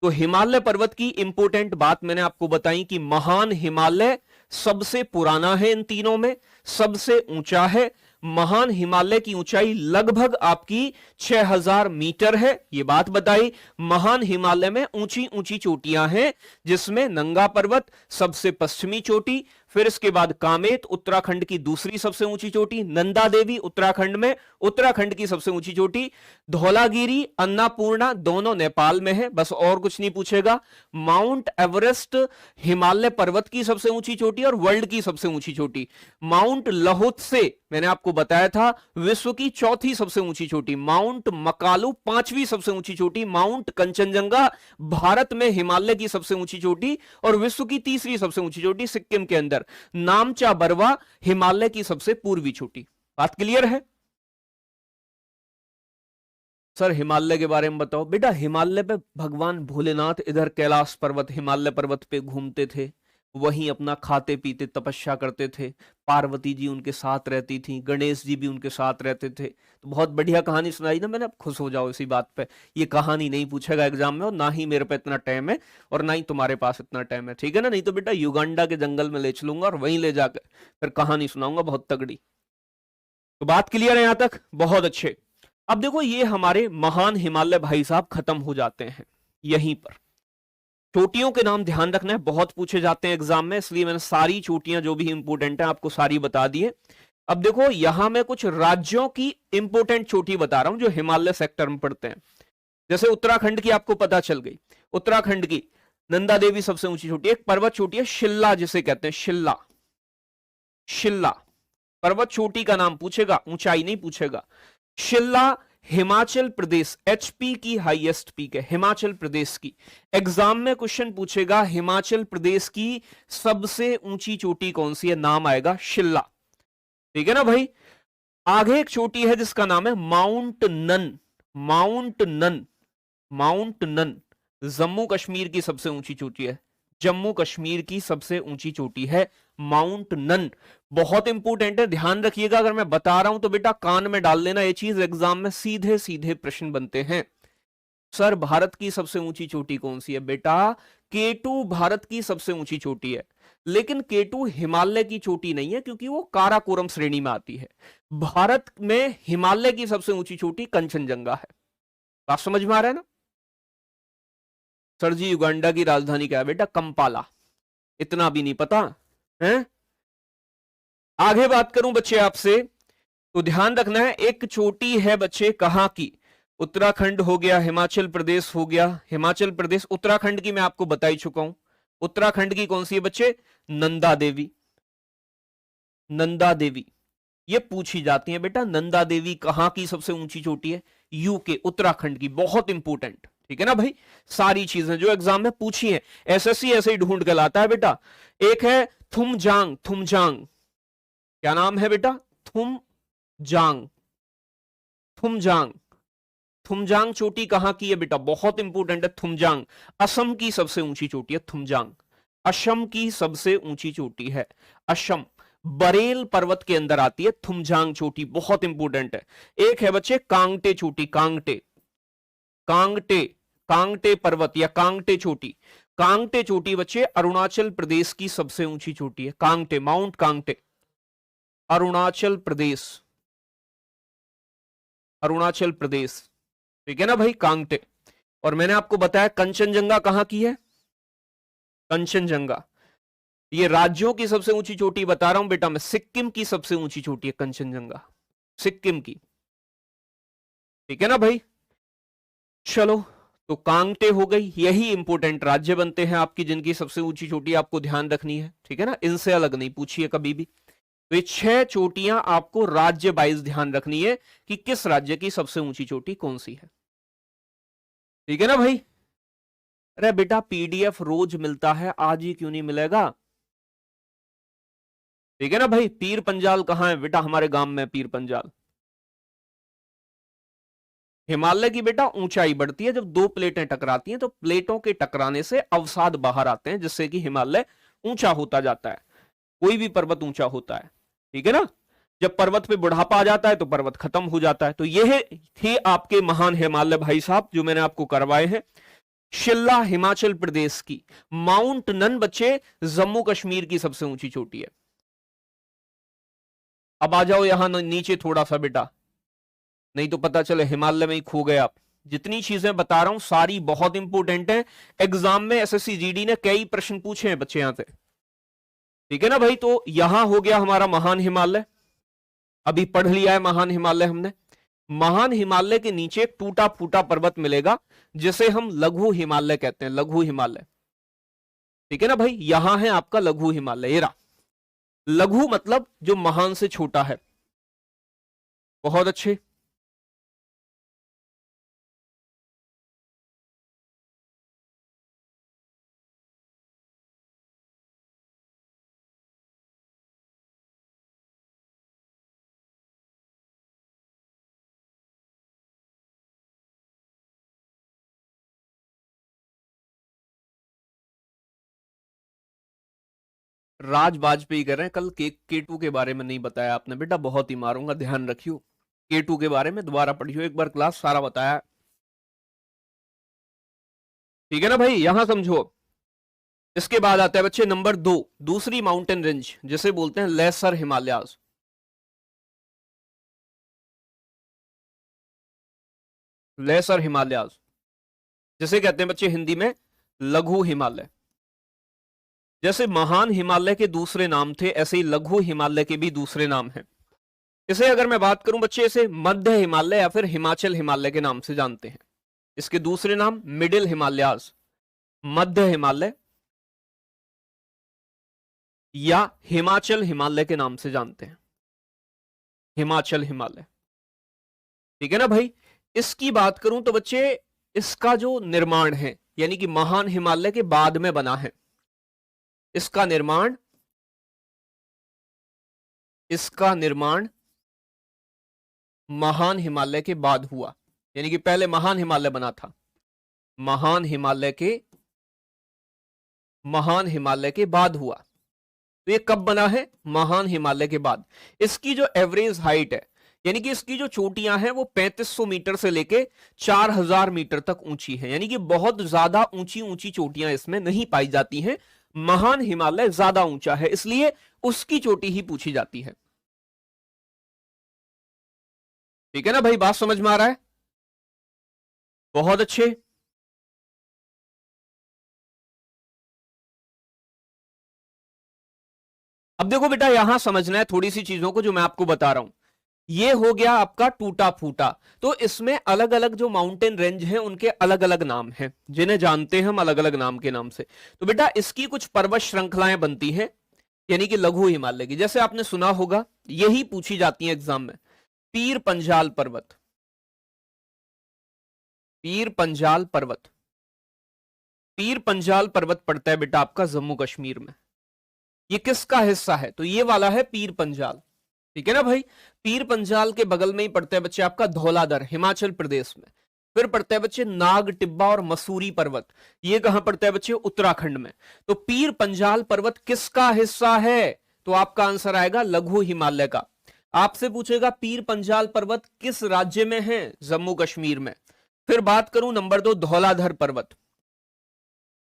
तो हिमालय पर्वत की इंपोर्टेंट बात मैंने आपको बताई कि महान हिमालय सबसे पुराना है, इन तीनों में सबसे ऊंचा है। महान हिमालय की ऊंचाई लगभग आपकी 6000 मीटर है, यह बात बताई। महान हिमालय में ऊंची ऊंची चोटियां हैं, जिसमें नंगा पर्वत सबसे पश्चिमी चोटी, फिर इसके बाद कामेत उत्तराखंड की दूसरी सबसे ऊंची चोटी, नंदा देवी उत्तराखंड में, उत्तराखंड की सबसे ऊंची चोटी, धौलागिरी, अन्नापूर्णा दोनों नेपाल में है, बस और कुछ नहीं पूछेगा। माउंट एवरेस्ट हिमालय पर्वत की सबसे ऊंची चोटी और वर्ल्ड की सबसे ऊंची चोटी। माउंट लहोत्से मैंने आपको बताया था विश्व की चौथी सबसे ऊंची चोटी। माउंट मकालू पांचवी सबसे ऊंची चोटी। माउंट कंचनजंगा भारत में हिमालय की सबसे ऊंची चोटी और विश्व की तीसरी सबसे ऊंची चोटी सिक्किम के अंदर। नामचा बरवा हिमालय की सबसे पूर्वी चोटी। बात क्लियर है? सर हिमालय के बारे में बताओ। बेटा हिमालय पे भगवान भोलेनाथ इधर कैलाश पर्वत हिमालय पर्वत पे घूमते थे, वहीं अपना खाते पीते तपस्या करते थे। पार्वती जी उनके साथ रहती थी, गणेश जी भी उनके साथ रहते थे। तो बहुत बढ़िया कहानी सुनाई ना मैंने, अब खुश हो जाओ इसी बात पे। ये कहानी नहीं पूछेगा एग्जाम में, और ना ही मेरे पे इतना टाइम है और ना ही तुम्हारे पास इतना टाइम है, ठीक है ना? नहीं तो बेटा युगांडा के जंगल में ले चलूंगा और वहीं ले जाकर फिर कहानी सुनाऊंगा बहुत तगड़ी। तो बात क्लियर है यहां तक? बहुत अच्छे। अब देखो ये हमारे महान हिमालय भाई साहब खत्म हो जाते हैं यहीं पर। चोटियों के नाम ध्यान रखना है, बहुत पूछे जाते हैं एग्जाम में, इसलिए मैंने सारी चोटियां जो भी इंपोर्टेंट है आपको सारी बता दी है। अब देखो यहां मैं कुछ राज्यों की इंपोर्टेंट चोटी बता रहा हूं जो हिमालय सेक्टर में पड़ते हैं। जैसे उत्तराखंड की आपको पता चल गई, उत्तराखंड की नंदा देवी सबसे ऊंची चोटी। एक पर्वत चोटी है शिल्ला जिसे कहते हैं, शिल्ला। शिल्ला पर्वत चोटी का नाम पूछेगा, ऊंचाई नहीं पूछेगा। शिल्ला हिमाचल प्रदेश, एचपी की हाईएस्ट पीक है, हिमाचल प्रदेश की। एग्जाम में क्वेश्चन पूछेगा हिमाचल प्रदेश की सबसे ऊंची चोटी कौन सी है, नाम आएगा शिल्ला। ठीक है ना भाई? आगे एक चोटी है जिसका नाम है Mount Nun. Mount Nun, Mount Nun Jammu Kashmir की सबसे ऊंची चोटी है। जम्मू कश्मीर की सबसे ऊंची चोटी है माउंट नन। बहुत इंपॉर्टेंट है, ध्यान रखिएगा। अगर मैं बता रहा हूं तो बेटा कान में डाल लेना, ये चीज एग्जाम में सीधे सीधे प्रश्न बनते हैं। सर भारत की सबसे ऊंची चोटी कौन सी है? बेटा केटू भारत की सबसे ऊंची चोटी है, लेकिन केटू हिमालय की चोटी नहीं है क्योंकि वो काराकोरम श्रेणी में आती है। भारत में हिमालय की सबसे ऊंची चोटी कंचनजंगा है। बात समझ में आ रहा है ना? सर जी युगांडा की राजधानी क्या है? बेटा कंपाला। इतना भी नहीं पता है? आगे बात करूं बच्चे आपसे, तो ध्यान रखना है, एक चोटी है बच्चे कहां की? उत्तराखंड हो गया, हिमाचल प्रदेश हो गया। हिमाचल प्रदेश, उत्तराखंड की मैं आपको बता ही चुका हूं। उत्तराखंड की कौन सी है बच्चे? नंदा देवी। नंदा देवी ये पूछी जाती है बेटा। नंदा देवी कहां की सबसे ऊंची चोटी है? यूके, उत्तराखंड की। बहुत इंपॉर्टेंट, ठीक है ना भाई? सारी चीजें जो एग्जाम में पूछी हैं, एसएससी ऐसे ही ढूंढ के लाता है बेटा। एक है थुमजांग। थुमजांग क्या नाम है बेटा? थुमजांग। थुमजांग। थुमजांग चोटी कहां की है बेटा? बहुत इंपॉर्टेंट है थुमजांग। असम की सबसे ऊंची चोटी है थुमजांग। असम की सबसे ऊंची चोटी है असम, बरेल पर्वत के अंदर आती है थुमजांग चोटी। बहुत इंपॉर्टेंट है। एक है बच्चे कांगटे चोटी। कांगटे, कांगटे, कांगटे पर्वत या कांगटे चोटी। कांगटे चोटी बच्चे अरुणाचल प्रदेश की सबसे ऊंची चोटी है। कांगटे, माउंट कांगटे, अरुणाचल प्रदेश। अरुणाचल प्रदेश, ठीक है ना भाई? कांगटे। और मैंने आपको बताया कंचनजंगा कहां की है? कंचनजंगा ये राज्यों की सबसे ऊंची चोटी बता रहा हूं बेटा मैं। सिक्किम की सबसे ऊंची चोटी है कंचनजंगा, सिक्किम की, ठीक है ना भाई? चलो, तो कांगटे हो गई। यही इंपॉर्टेंट राज्य बनते हैं आपकी जिनकी सबसे ऊंची चोटी आपको ध्यान रखनी है, ठीक है ना? इनसे अलग नहीं पूछिए कभी भी। तो ये 6 चोटियां आपको राज्य वाइज ध्यान रखनी है कि किस राज्य की सबसे ऊंची चोटी कौन सी है, ठीक है ना भाई? अरे बेटा पीडीएफ रोज मिलता है, आज ही क्यों नहीं मिलेगा? ठीक है ना भाई? पीर पंजाल कहां है बेटा? हमारे गांव में पीर पंजाल। हिमालय की बेटा ऊंचाई बढ़ती है जब दो प्लेटें टकराती हैं, तो प्लेटों के टकराने से अवसाद बाहर आते हैं जिससे कि हिमालय ऊंचा होता जाता है। कोई भी पर्वत ऊंचा होता है, ठीक है ना? जब पर्वत पे बुढ़ापा आ जाता है तो पर्वत खत्म हो जाता है। तो यह थे आपके महान हिमालय भाई साहब जो मैंने आपको करवाए हैं। शिल्ला हिमाचल प्रदेश की, माउंट नन बच्चे जम्मू कश्मीर की सबसे ऊंची चोटी है। अब आ जाओ यहां नीचे थोड़ा सा बेटा, नहीं तो पता चले हिमालय में ही खो गए आप। जितनी चीजें बता रहा हूं सारी बहुत इंपॉर्टेंट है। एग्जाम में एसएससी जीडी ने कई प्रश्न पूछे हैं बच्चे यहां से, ठीक है ना भाई? तो यहां हो गया हमारा महान हिमालय, अभी पढ़ लिया है महान हिमालय हमने। महान हिमालय के नीचे एक टूटा फूटा पर्वत मिलेगा जिसे हम लघु हिमालय कहते हैं। लघु हिमालय, ठीक है ना भाई? यहां है आपका लघु हिमालय। ये रहा लघु, मतलब जो महान से छोटा है। बहुत अच्छे। राज वाजपेयी कह रहे हैं कल केटू के बारे में नहीं बताया आपने बेटा, बहुत ही मारूंगा, ध्यान रखियो। केटू के बारे में दोबारा पढ़ियो एक बार, क्लास सारा बताया, ठीक है ना भाई? यहां समझो। इसके बाद आता है बच्चे नंबर 2, दूसरी माउंटेन रेंज जिसे बोलते हैं लेसर हिमालयाज। लेसर हिमालयाज जिसे कहते हैं बच्चे हिंदी में लघु हिमालय। जैसे महान हिमालय के दूसरे नाम थे, ऐसे ही लघु हिमालय के भी दूसरे नाम हैं। इसे अगर मैं बात करूं बच्चे, इसे मध्य हिमालय या फिर हिमाचल हिमालय के नाम से जानते हैं। इसके दूसरे नाम मिडिल हिमालयाज, मध्य हिमालय या हिमाचल हिमालय के नाम से जानते हैं। हिमाचल हिमालय, ठीक है ना भाई? इसकी बात करूं तो बच्चे इसका जो निर्माण है, यानी कि महान हिमालय के बाद में बना है, इसका निर्माण, इसका निर्माण महान हिमालय के बाद हुआ। यानी कि पहले महान हिमालय बना था, महान हिमालय के महान हिमालय के बाद हुआ। तो ये कब बना है? महान हिमालय के बाद। इसकी जो एवरेज हाइट है, यानी कि इसकी जो चोटियां हैं वो 3500 मीटर से लेके 4000 मीटर तक ऊंची है, यानी कि बहुत ज्यादा ऊंची ऊंची चोटियां इसमें नहीं पाई जाती हैं। महान हिमालय ज्यादा ऊंचा है, इसलिए उसकी चोटी ही पूछी जाती है। ठीक है ना भाई, बात समझ में आ रहा है? बहुत अच्छे। अब देखो बेटा, यहां समझना है थोड़ी सी चीजों को जो मैं आपको बता रहा हूं। ये हो गया आपका टूटा फूटा। तो इसमें अलग अलग जो माउंटेन रेंज है उनके अलग अलग नाम हैं, जिन्हें जानते हैं हम अलग अलग नाम के नाम से। तो बेटा इसकी कुछ पर्वत श्रृंखलाएं बनती हैं, यानी कि लघु हिमालय की। जैसे आपने सुना होगा, यही पूछी जाती है एग्जाम में, पीर पंजाल पर्वत। पीर पंजाल पर्वत, पीर पंजाल पर्वत पड़ता है बेटा आपका जम्मू कश्मीर में। ये किसका हिस्सा है? तो ये वाला है पीर पंजाल। ठीक है ना भाई। पीर पंजाल के बगल में ही पड़ता है बच्चे आपका धौलाधर, हिमाचल प्रदेश में। फिर पड़ता है बच्चे नाग टिब्बा और मसूरी पर्वत। ये कहां पड़ता है बच्चे? उत्तराखंड में। तो पीर पंजाल पर्वत किसका हिस्सा है? तो आपका आंसर आएगा लघु हिमालय का। आपसे पूछेगा पीर पंजाल पर्वत किस राज्य में है? जम्मू कश्मीर में। फिर बात करूं नंबर 2, धौलाधर पर्वत।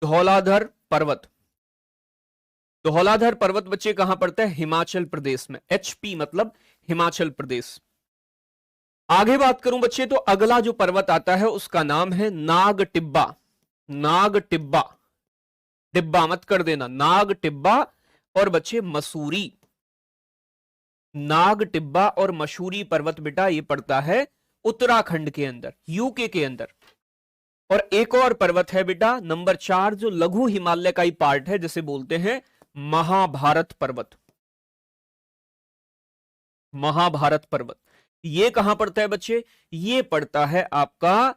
धौलाधर पर्वत, धौलाधर पर्वत बच्चे कहां पड़ता है? हिमाचल प्रदेश में। HP मतलब हिमाचल प्रदेश। आगे बात करूं बच्चे तो अगला जो पर्वत आता है उसका नाम है नाग टिब्बा। नाग टिब्बा, टिब्बा मत कर देना, नाग टिब्बा और बच्चे मसूरी। नाग टिब्बा और मसूरी पर्वत बेटा ये पड़ता है उत्तराखंड के अंदर, यूके के अंदर। और एक और पर्वत है बेटा नंबर 4, जो लघु हिमालय का ही पार्ट है, जिसे बोलते हैं महाभारत पर्वत। महाभारत पर्वत ये कहां पड़ता है बच्चे? ये पड़ता है आपका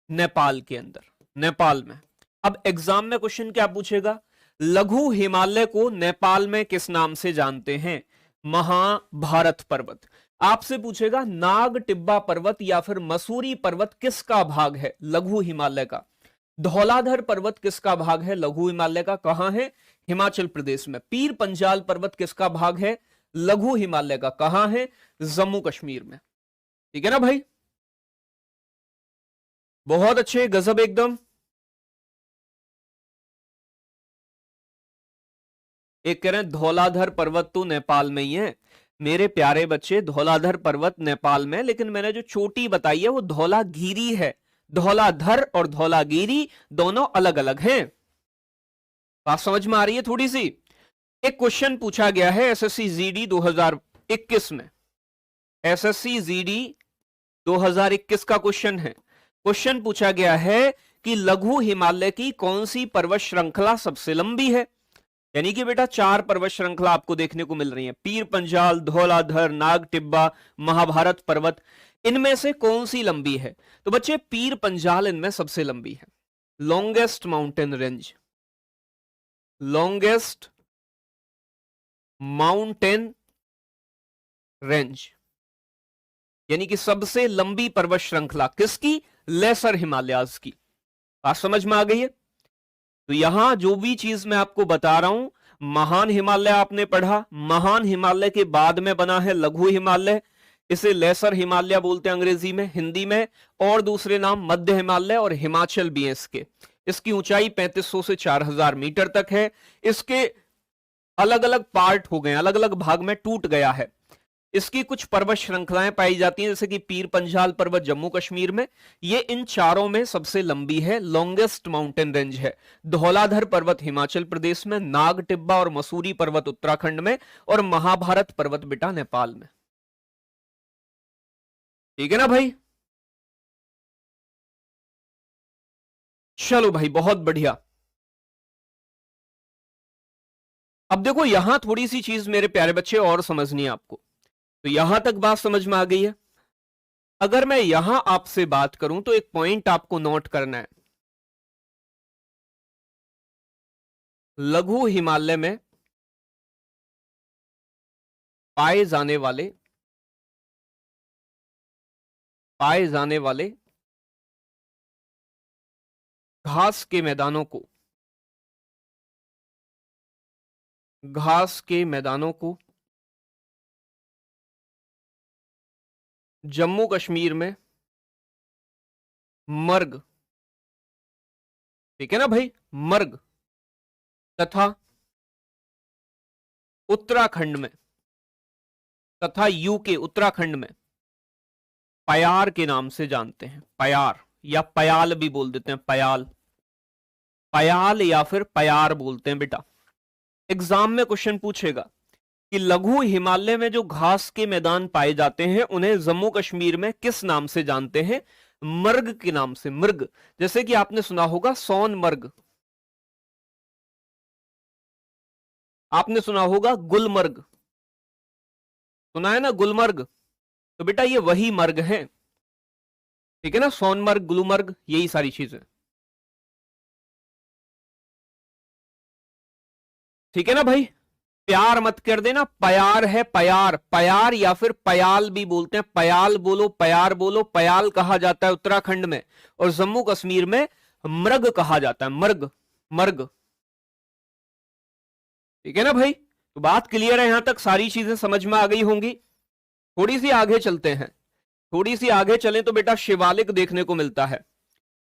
नेपाल के अंदर, नेपाल में। अब एग्जाम में क्वेश्चन क्या पूछेगा? लघु हिमालय को नेपाल में किस नाम से जानते हैं? महाभारत पर्वत। आपसे पूछेगा नाग टिब्बा पर्वत या फिर मसूरी पर्वत किसका भाग है? लघु हिमालय का। धौलाधर पर्वत किसका भाग है? लघु हिमालय का। कहां है? हिमाचल प्रदेश में। पीर पंजाल पर्वत किसका भाग है? लघु हिमालय का। कहां है? जम्मू कश्मीर में। ठीक है ना भाई, बहुत अच्छे, गजब एकदम। एक कह रहे हैं धौलाधर पर्वत तो नेपाल में ही है। मेरे प्यारे बच्चे, धौलाधर पर्वत नेपाल में, लेकिन मैंने जो चोटी बताई है वो धौलागिरी है। धौलाधर और धौलागिरी दोनों अलग अलग हैं। बात समझ में आ रही है थोड़ी सी? एक क्वेश्चन पूछा गया है एसएससी जीडी 2021 में। एसएससी जीडी 2021 का क्वेश्चन है। क्वेश्चन पूछा गया है कि लघु हिमालय की कौन सी पर्वत श्रृंखला सबसे लंबी है? यानी कि बेटा 4 पर्वत श्रृंखला आपको देखने को मिल रही है, पीर पंजाल, धौलाधर, नाग टिब्बा, महाभारत पर्वत। इनमें से कौन सी लंबी है? तो बच्चे पीर पंजाल इनमें सबसे लंबी है। Longest mountain range, longest mountain range, यानी कि सबसे लंबी पर्वत श्रृंखला किसकी? लेसर हिमालयाज की। बात समझ में आ गई है? तो यहां जो भी चीज मैं आपको बता रहा हूं, महान हिमालय आपने पढ़ा, महान हिमालय के बाद में बना है लघु हिमालय, इसे लेसर हिमालय बोलते हैं अंग्रेजी में, हिंदी में। और दूसरे नाम मध्य हिमालय और हिमाचल भी है इसके। इसकी ऊंचाई 3500 से 4000 मीटर तक है। इसके अलग अलग पार्ट हो गए, अलग अलग भाग में टूट गया है। इसकी कुछ पर्वत श्रृंखलाएं पाई जाती हैं, जैसे कि पीर पंजाल पर्वत जम्मू कश्मीर में, ये इन चारों में सबसे लंबी है, लॉन्गेस्ट माउंटेन रेंज है। धौलाधर पर्वत हिमाचल प्रदेश में, नाग टिब्बा और मसूरी पर्वत उत्तराखंड में, और महाभारत पर्वत बेटा नेपाल में। ठीक है ना भाई? चलो भाई, बहुत बढ़िया। अब देखो यहां थोड़ी सी चीज मेरे प्यारे बच्चे और समझनी है आपको। तो यहां तक बात समझ में आ गई है। अगर मैं यहां आपसे बात करूं तो एक पॉइंट आपको नोट करना है। लघु हिमालय में पाए जाने वाले घास के मैदानों को घास के मैदानों को जम्मू कश्मीर में मर्ग, ठीक है ना भाई, मर्ग, तथा उत्तराखंड में, तथा यूके उत्तराखंड में पयार के नाम से जानते हैं। पयार या पयाल भी बोल देते हैं, पयाल, पयाल या फिर पयार बोलते हैं बेटा। एग्जाम में क्वेश्चन पूछेगा कि लघु हिमालय में जो घास के मैदान पाए जाते हैं उन्हें जम्मू कश्मीर में किस नाम से जानते हैं? मर्ग के नाम से, मृग। जैसे कि आपने सुना होगा सोनमर्ग, आपने सुना होगा गुलमर्ग, सुना है ना गुलमर्ग, तो बेटा ये वही मर्ग है, ठीक है ना, सोनमर्ग, गुलमर्ग, यही सारी चीजें, ठीक है ना भाई। प्यार मत कर देना, पयार है, पयार, पयार या फिर पयाल भी बोलते हैं, पयाल बोलो, पयार बोलो। पयाल कहा जाता है उत्तराखंड में, और जम्मू कश्मीर में मृग कहा जाता है, मर्ग, मर्ग, ठीक है ना भाई। तो बात क्लियर है, यहां तक सारी चीजें समझ में आ गई होंगी। थोड़ी सी आगे चलते हैं, थोड़ी सी आगे चलें तो बेटा शिवालिक देखने को मिलता है।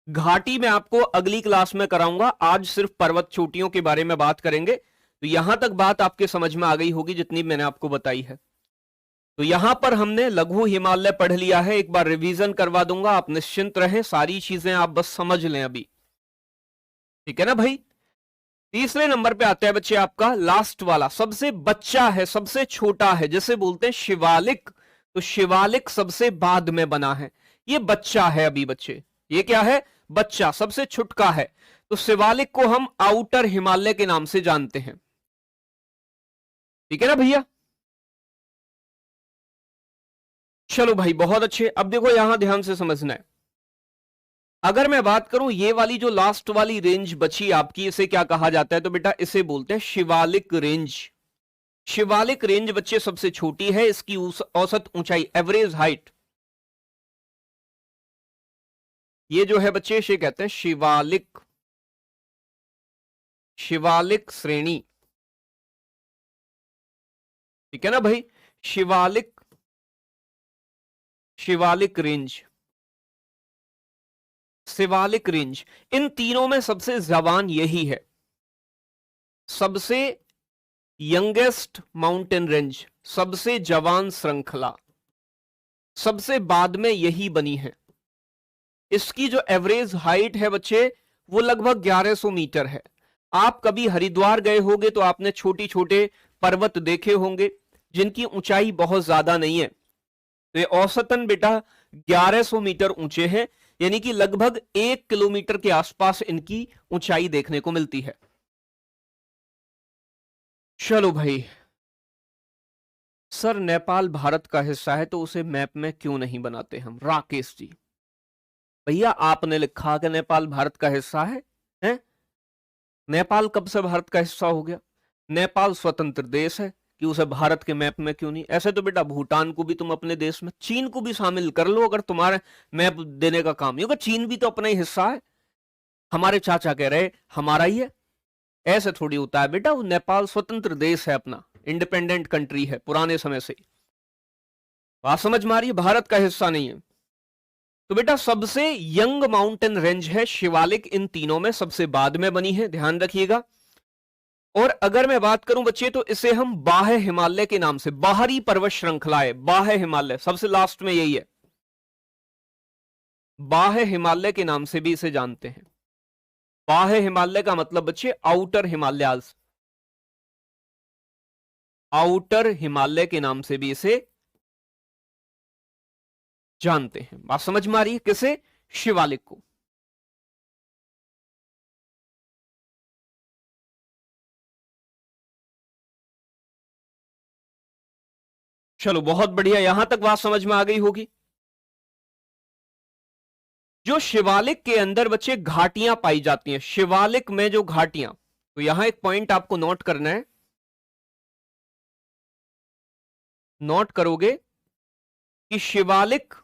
घाटी में आपको अगली क्लास में कराऊंगा, आज सिर्फ पर्वत चोटियों के बारे में बात करेंगे। तो यहां तक बात आपके समझ में आ गई होगी जितनी मैंने आपको बताई है। तो यहां पर हमने लघु हिमालय पढ़ लिया है, एक बार रिवीजन करवा दूंगा, आप निश्चिंत रहें, सारी चीजें आप बस समझ लें अभी, ठीक है ना भाई। तीसरे नंबर पे आता है बच्चे आपका लास्ट वाला, सबसे बच्चा है, सबसे छोटा है, जैसे बोलते हैं शिवालिक। तो शिवालिक सबसे बाद में बना है, ये बच्चा है अभी बच्चे, ये क्या है? बच्चा, सबसे छुटका है। तो शिवालिक को हम आउटर हिमालय के नाम से जानते हैं, ठीक है ना भैया। चलो भाई बहुत अच्छे। अब देखो यहां ध्यान से समझना है, अगर मैं बात करूं ये वाली जो लास्ट वाली रेंज बची आपकी, इसे क्या कहा जाता है? तो बेटा इसे बोलते हैं शिवालिक रेंज। शिवालिक रेंज बच्चे सबसे छोटी है, इसकी औसत ऊंचाई, एवरेज हाइट, ये जो है बच्चे इसे कहते हैं शिवालिक, शिवालिक श्रेणी, ठीक है ना भाई। शिवालिक, शिवालिक रेंज, शिवालिक रेंज, इन तीनों में सबसे जवान यही है, सबसे यंगेस्ट माउंटेन रेंज, सबसे जवान श्रृंखला, सबसे बाद में यही बनी है। इसकी जो एवरेज हाइट है बच्चे वो लगभग 1100 मीटर है। आप कभी हरिद्वार गए होंगे तो आपने छोटे छोटे पर्वत देखे होंगे जिनकी ऊंचाई बहुत ज्यादा नहीं है, तो ये औसतन बेटा 1100 मीटर ऊंचे हैं, यानी कि लगभग 1 किलोमीटर के आसपास इनकी ऊंचाई देखने को मिलती है। चलो भाई, सर नेपाल भारत का हिस्सा है तो उसे मैप में क्यों नहीं बनाते हम? राकेश जी, भैया आपने लिखा कि नेपाल भारत का हिस्सा है, हैं? नेपाल कब से भारत का हिस्सा हो गया? नेपाल स्वतंत्र देश है, कि उसे भारत के मैप में क्यों नहीं? ऐसे तो बेटा भूटान को भी तुम अपने देश में, चीन को भी शामिल कर लो अगर तुम्हारे मैप देने का काम ही होगा, चीन भी तो अपना ही हिस्सा है। हमारे चाचा कह रहे हमारा ही है, ऐसे थोड़ी होता है बेटा। वो नेपाल स्वतंत्र देश है अपना, इंडिपेंडेंट कंट्री है पुराने समय से। बात समझ में आ रही है? भारत का हिस्सा नहीं है। तो बेटा सबसे यंग माउंटेन रेंज है शिवालिक, इन तीनों में सबसे बाद में बनी है, ध्यान रखिएगा। और अगर मैं बात करूं बच्चे तो इसे हम बाह्य हिमालय के नाम से, बाहरी पर्वत श्रृंखला है बाह्य हिमालय, सबसे लास्ट में यही है, बाह्य हिमालय के नाम से भी इसे जानते हैं। बाह्य हिमालय का मतलब बच्चे आउटर हिमालयाज, आउटर हिमालय के नाम से भी इसे जानते हैं। बात समझ में आ रही है? किसे? शिवालिक को। चलो बहुत बढ़िया, यहां तक बात समझ में आ गई होगी। जो शिवालिक के अंदर बच्चे घाटियां पाई जाती हैं, शिवालिक में जो घाटियां, तो यहां एक पॉइंट आपको नोट करना है, नोट करोगे कि शिवालिक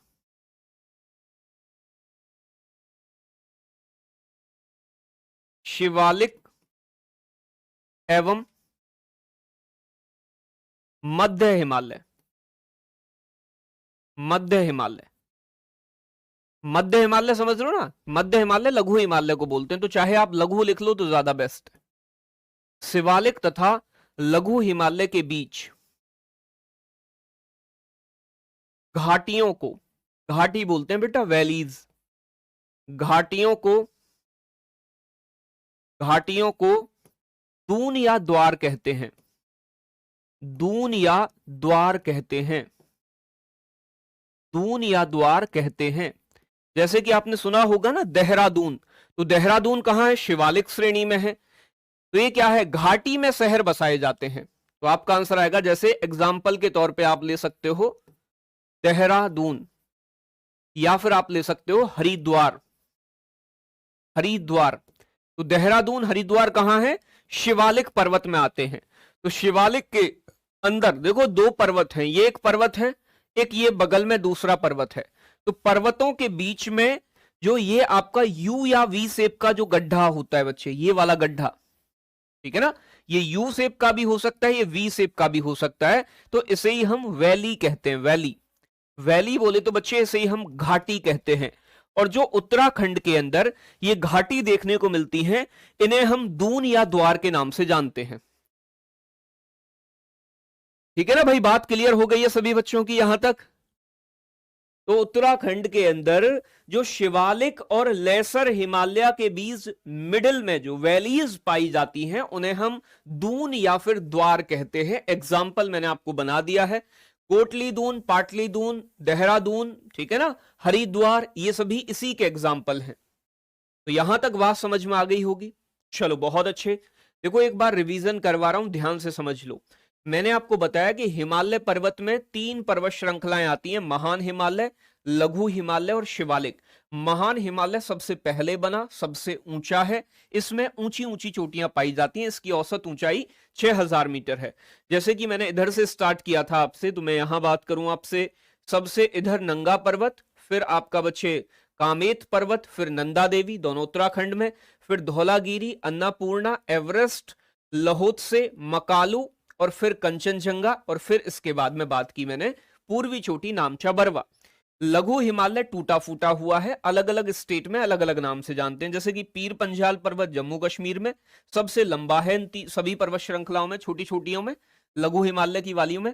शिवालिक एवं मध्य हिमालय, मध्य हिमालय, मध्य हिमालय समझ लो ना, मध्य हिमालय लघु हिमालय को बोलते हैं, तो चाहे आप लघु लिख लो तो ज्यादा बेस्ट है। शिवालिक तथा लघु हिमालय के बीच घाटियों को, घाटी बोलते हैं बेटा वैलीज, घाटियों को, घाटियों को दून या द्वार कहते हैं, दून या द्वार कहते हैं, दून या द्वार कहते हैं। जैसे कि आपने सुना होगा ना देहरादून, तो देहरादून कहां है, शिवालिक श्रेणी में है, तो ये क्या है, घाटी में शहर बसाए जाते हैं। तो आपका आंसर आएगा, जैसे एग्जाम्पल के तौर पे आप ले सकते हो देहरादून, या फिर आप ले सकते हो हरिद्वार, हरिद्वार। तो देहरादून हरिद्वार कहां है, शिवालिक पर्वत में आते हैं। तो शिवालिक के अंदर देखो दो पर्वत हैं, ये एक पर्वत है, एक ये बगल में दूसरा पर्वत है। तो पर्वतों के बीच में जो ये आपका यू या वी शेप का जो गड्ढा होता है बच्चे, ये वाला गड्ढा, ठीक है ना, ये यू शेप का भी हो सकता है, ये वी शेप का भी हो सकता है, तो इसे ही हम वैली कहते हैं, वैली। वैली बोले तो बच्चे इसे ही हम घाटी कहते हैं। और जो उत्तराखंड के अंदर ये घाटी देखने को मिलती है, इन्हें हम दून या द्वार के नाम से जानते हैं। ठीक है ना भाई, बात क्लियर हो गई है सभी बच्चों की यहां तक। तो उत्तराखंड के अंदर जो शिवालिक और लेसर हिमालय के बीच मिडिल में जो वैलीज पाई जाती हैं, उन्हें हम दून या फिर द्वार कहते हैं। एग्जाम्पल मैंने आपको बना दिया है, कोटली दून, पाटली दून, देहरादून, ठीक है ना, हरिद्वार, ये सभी इसी के एग्जाम्पल हैं। तो यहां तक बात समझ में आ गई होगी। चलो बहुत अच्छे। देखो एक बार रिवीजन करवा रहा हूं, ध्यान से समझ लो। मैंने आपको बताया कि हिमालय पर्वत में 3 पर्वत श्रृंखलाएं आती हैं, महान हिमालय, लघु हिमालय और शिवालिक। महान हिमालय सबसे पहले बना, सबसे ऊंचा है, इसमें ऊंची ऊंची चोटियां पाई जाती हैं, इसकी औसत ऊंचाई 6000 मीटर है। जैसे कि मैंने इधर से स्टार्ट किया था आपसे, तो मैं यहां बात करूं आपसे, सबसे इधर नंगा पर्वत, फिर आपका बच्चे कामेत पर्वत, फिर नंदा देवी, दोनों उत्तराखंड में, फिर धौलागिरी, अन्नपूर्णा, एवरेस्ट, लहोत्से, मकालू, और फिर कंचनजंगा, और फिर इसके बाद में बात की मैंने पूर्वी चोटी नामचा बरवा। लघु हिमालय टूटा फूटा हुआ है, अलग अलग स्टेट में अलग अलग नाम से जानते हैं। जैसे कि पीर पंजाल पर्वत जम्मू कश्मीर में सबसे लंबा है सभी पर्वत श्रृंखलाओं में, छोटी छोटियों में, लघु हिमालय की वालियों में।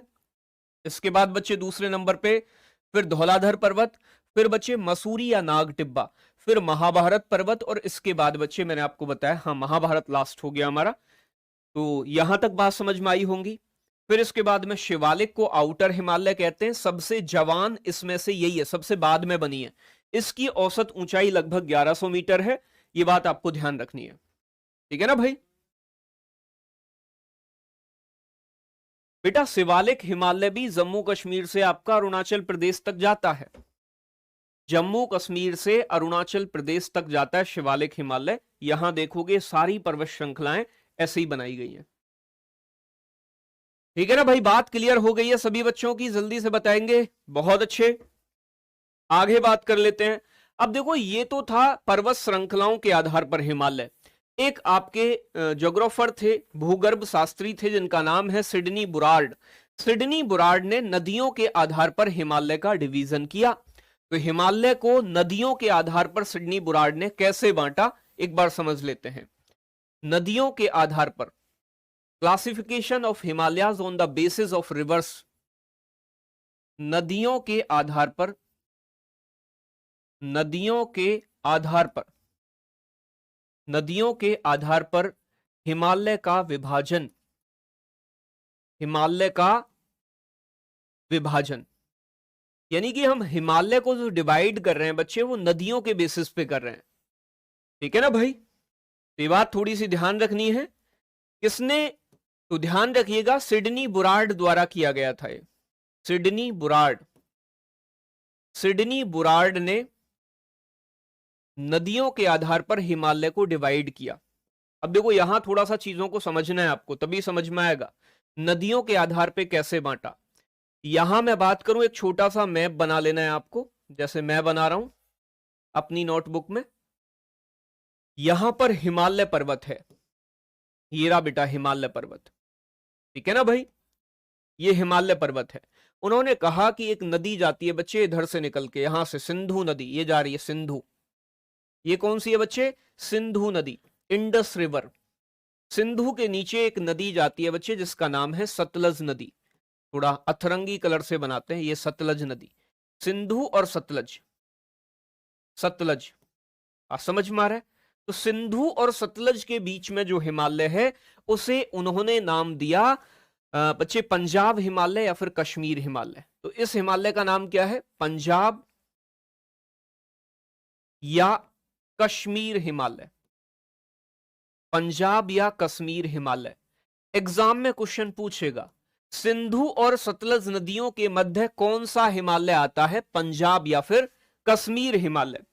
इसके बाद बच्चे दूसरे नंबर पे फिर धौलाधर पर्वत, फिर बच्चे मसूरी या नाग टिब्बा, फिर महाभारत पर्वत, और इसके बाद बच्चे मैंने आपको बताया, हाँ महाभारत लास्ट हो गया हमारा। तो यहां तक बात समझ में आई होंगी। फिर इसके बाद में शिवालिक को आउटर हिमालय कहते हैं, सबसे जवान इसमें से यही है, सबसे बाद में बनी है, इसकी औसत ऊंचाई लगभग 1100 मीटर है। ये बात आपको ध्यान रखनी है, ठीक है ना भाई। बेटा शिवालिक हिमालय भी जम्मू कश्मीर से आपका अरुणाचल प्रदेश तक जाता है, जम्मू कश्मीर से अरुणाचल प्रदेश तक जाता है शिवालिक हिमालय। यहां देखोगे सारी पर्वत श्रृंखलाएं ऐसे ही बनाई गई हैं, ठीक है ना भाई। बात क्लियर हो गई है सभी बच्चों की, जल्दी से बताएंगे, बहुत अच्छे। आगे बात कर लेते हैं। अब देखो ये तो था पर्वत श्रृंखलाओं के आधार पर हिमालय। एक आपके ज्योग्राफर थे, भूगर्भ शास्त्री थे, जिनका नाम है सिडनी बुरार्ड। सिडनी बुरार्ड ने नदियों के आधार पर हिमालय का डिवीजन किया। तो हिमालय को नदियों के आधार पर सिडनी बुरार्ड ने कैसे बांटा, एक बार समझ लेते हैं। नदियों के आधार पर, classification of Himalayas on the basis of reverse, नदियों के आधार पर, नदियों के आधार पर, नदियों के आधार पर हिमालय का विभाजन, हिमालय का विभाजन, यानी कि हम हिमालय को जो डिवाइड कर रहे हैं बच्चे, वो नदियों के बेसिस पे कर रहे हैं, ठीक है ना भाई। तो ये बात थोड़ी सी ध्यान रखनी है। किसने, तो ध्यान रखिएगा, सिडनी बुरार्ड द्वारा किया गया था ये, सिडनी बुरार्ड, सिडनी बुरार्ड ने नदियों के आधार पर हिमालय को डिवाइड किया। अब देखो यहां थोड़ा सा चीजों को समझना है आपको, तभी समझ में आएगा नदियों के आधार पे कैसे बांटा। यहां मैं बात करूं, एक छोटा सा मैप बना लेना है आपको, जैसे मैं बना रहा हूं अपनी नोटबुक में। यहां पर हिमालय पर्वत है, ये रहा बेटा हिमालय पर्वत, ठीक है ना भाई। ये हिमालय पर्वत है। उन्होंने कहा कि एक नदी जाती है बच्चे इधर से निकल के, यहां से सिंधु नदी, ये जा रही है सिंधु। ये कौन सी है बच्चे? सिंधु नदी, इंडस रिवर। सिंधु के नीचे एक नदी जाती है बच्चे जिसका नाम है सतलज नदी। थोड़ा अथरंगी कलर से बनाते हैं, ये सतलज नदी। सिंधु और सतलज, सतलज समझ में आ रहा है? तो सिंधु और सतलज के बीच में जो हिमालय है उसे उन्होंने नाम दिया बच्चे पंजाब हिमालय या फिर कश्मीर हिमालय। तो इस हिमालय का नाम क्या है? पंजाब या कश्मीर हिमालय, पंजाब या कश्मीर हिमालय। एग्जाम में क्वेश्चन पूछेगा सिंधु और सतलज नदियों के मध्य कौन सा हिमालय आता है, पंजाब या फिर कश्मीर हिमालय।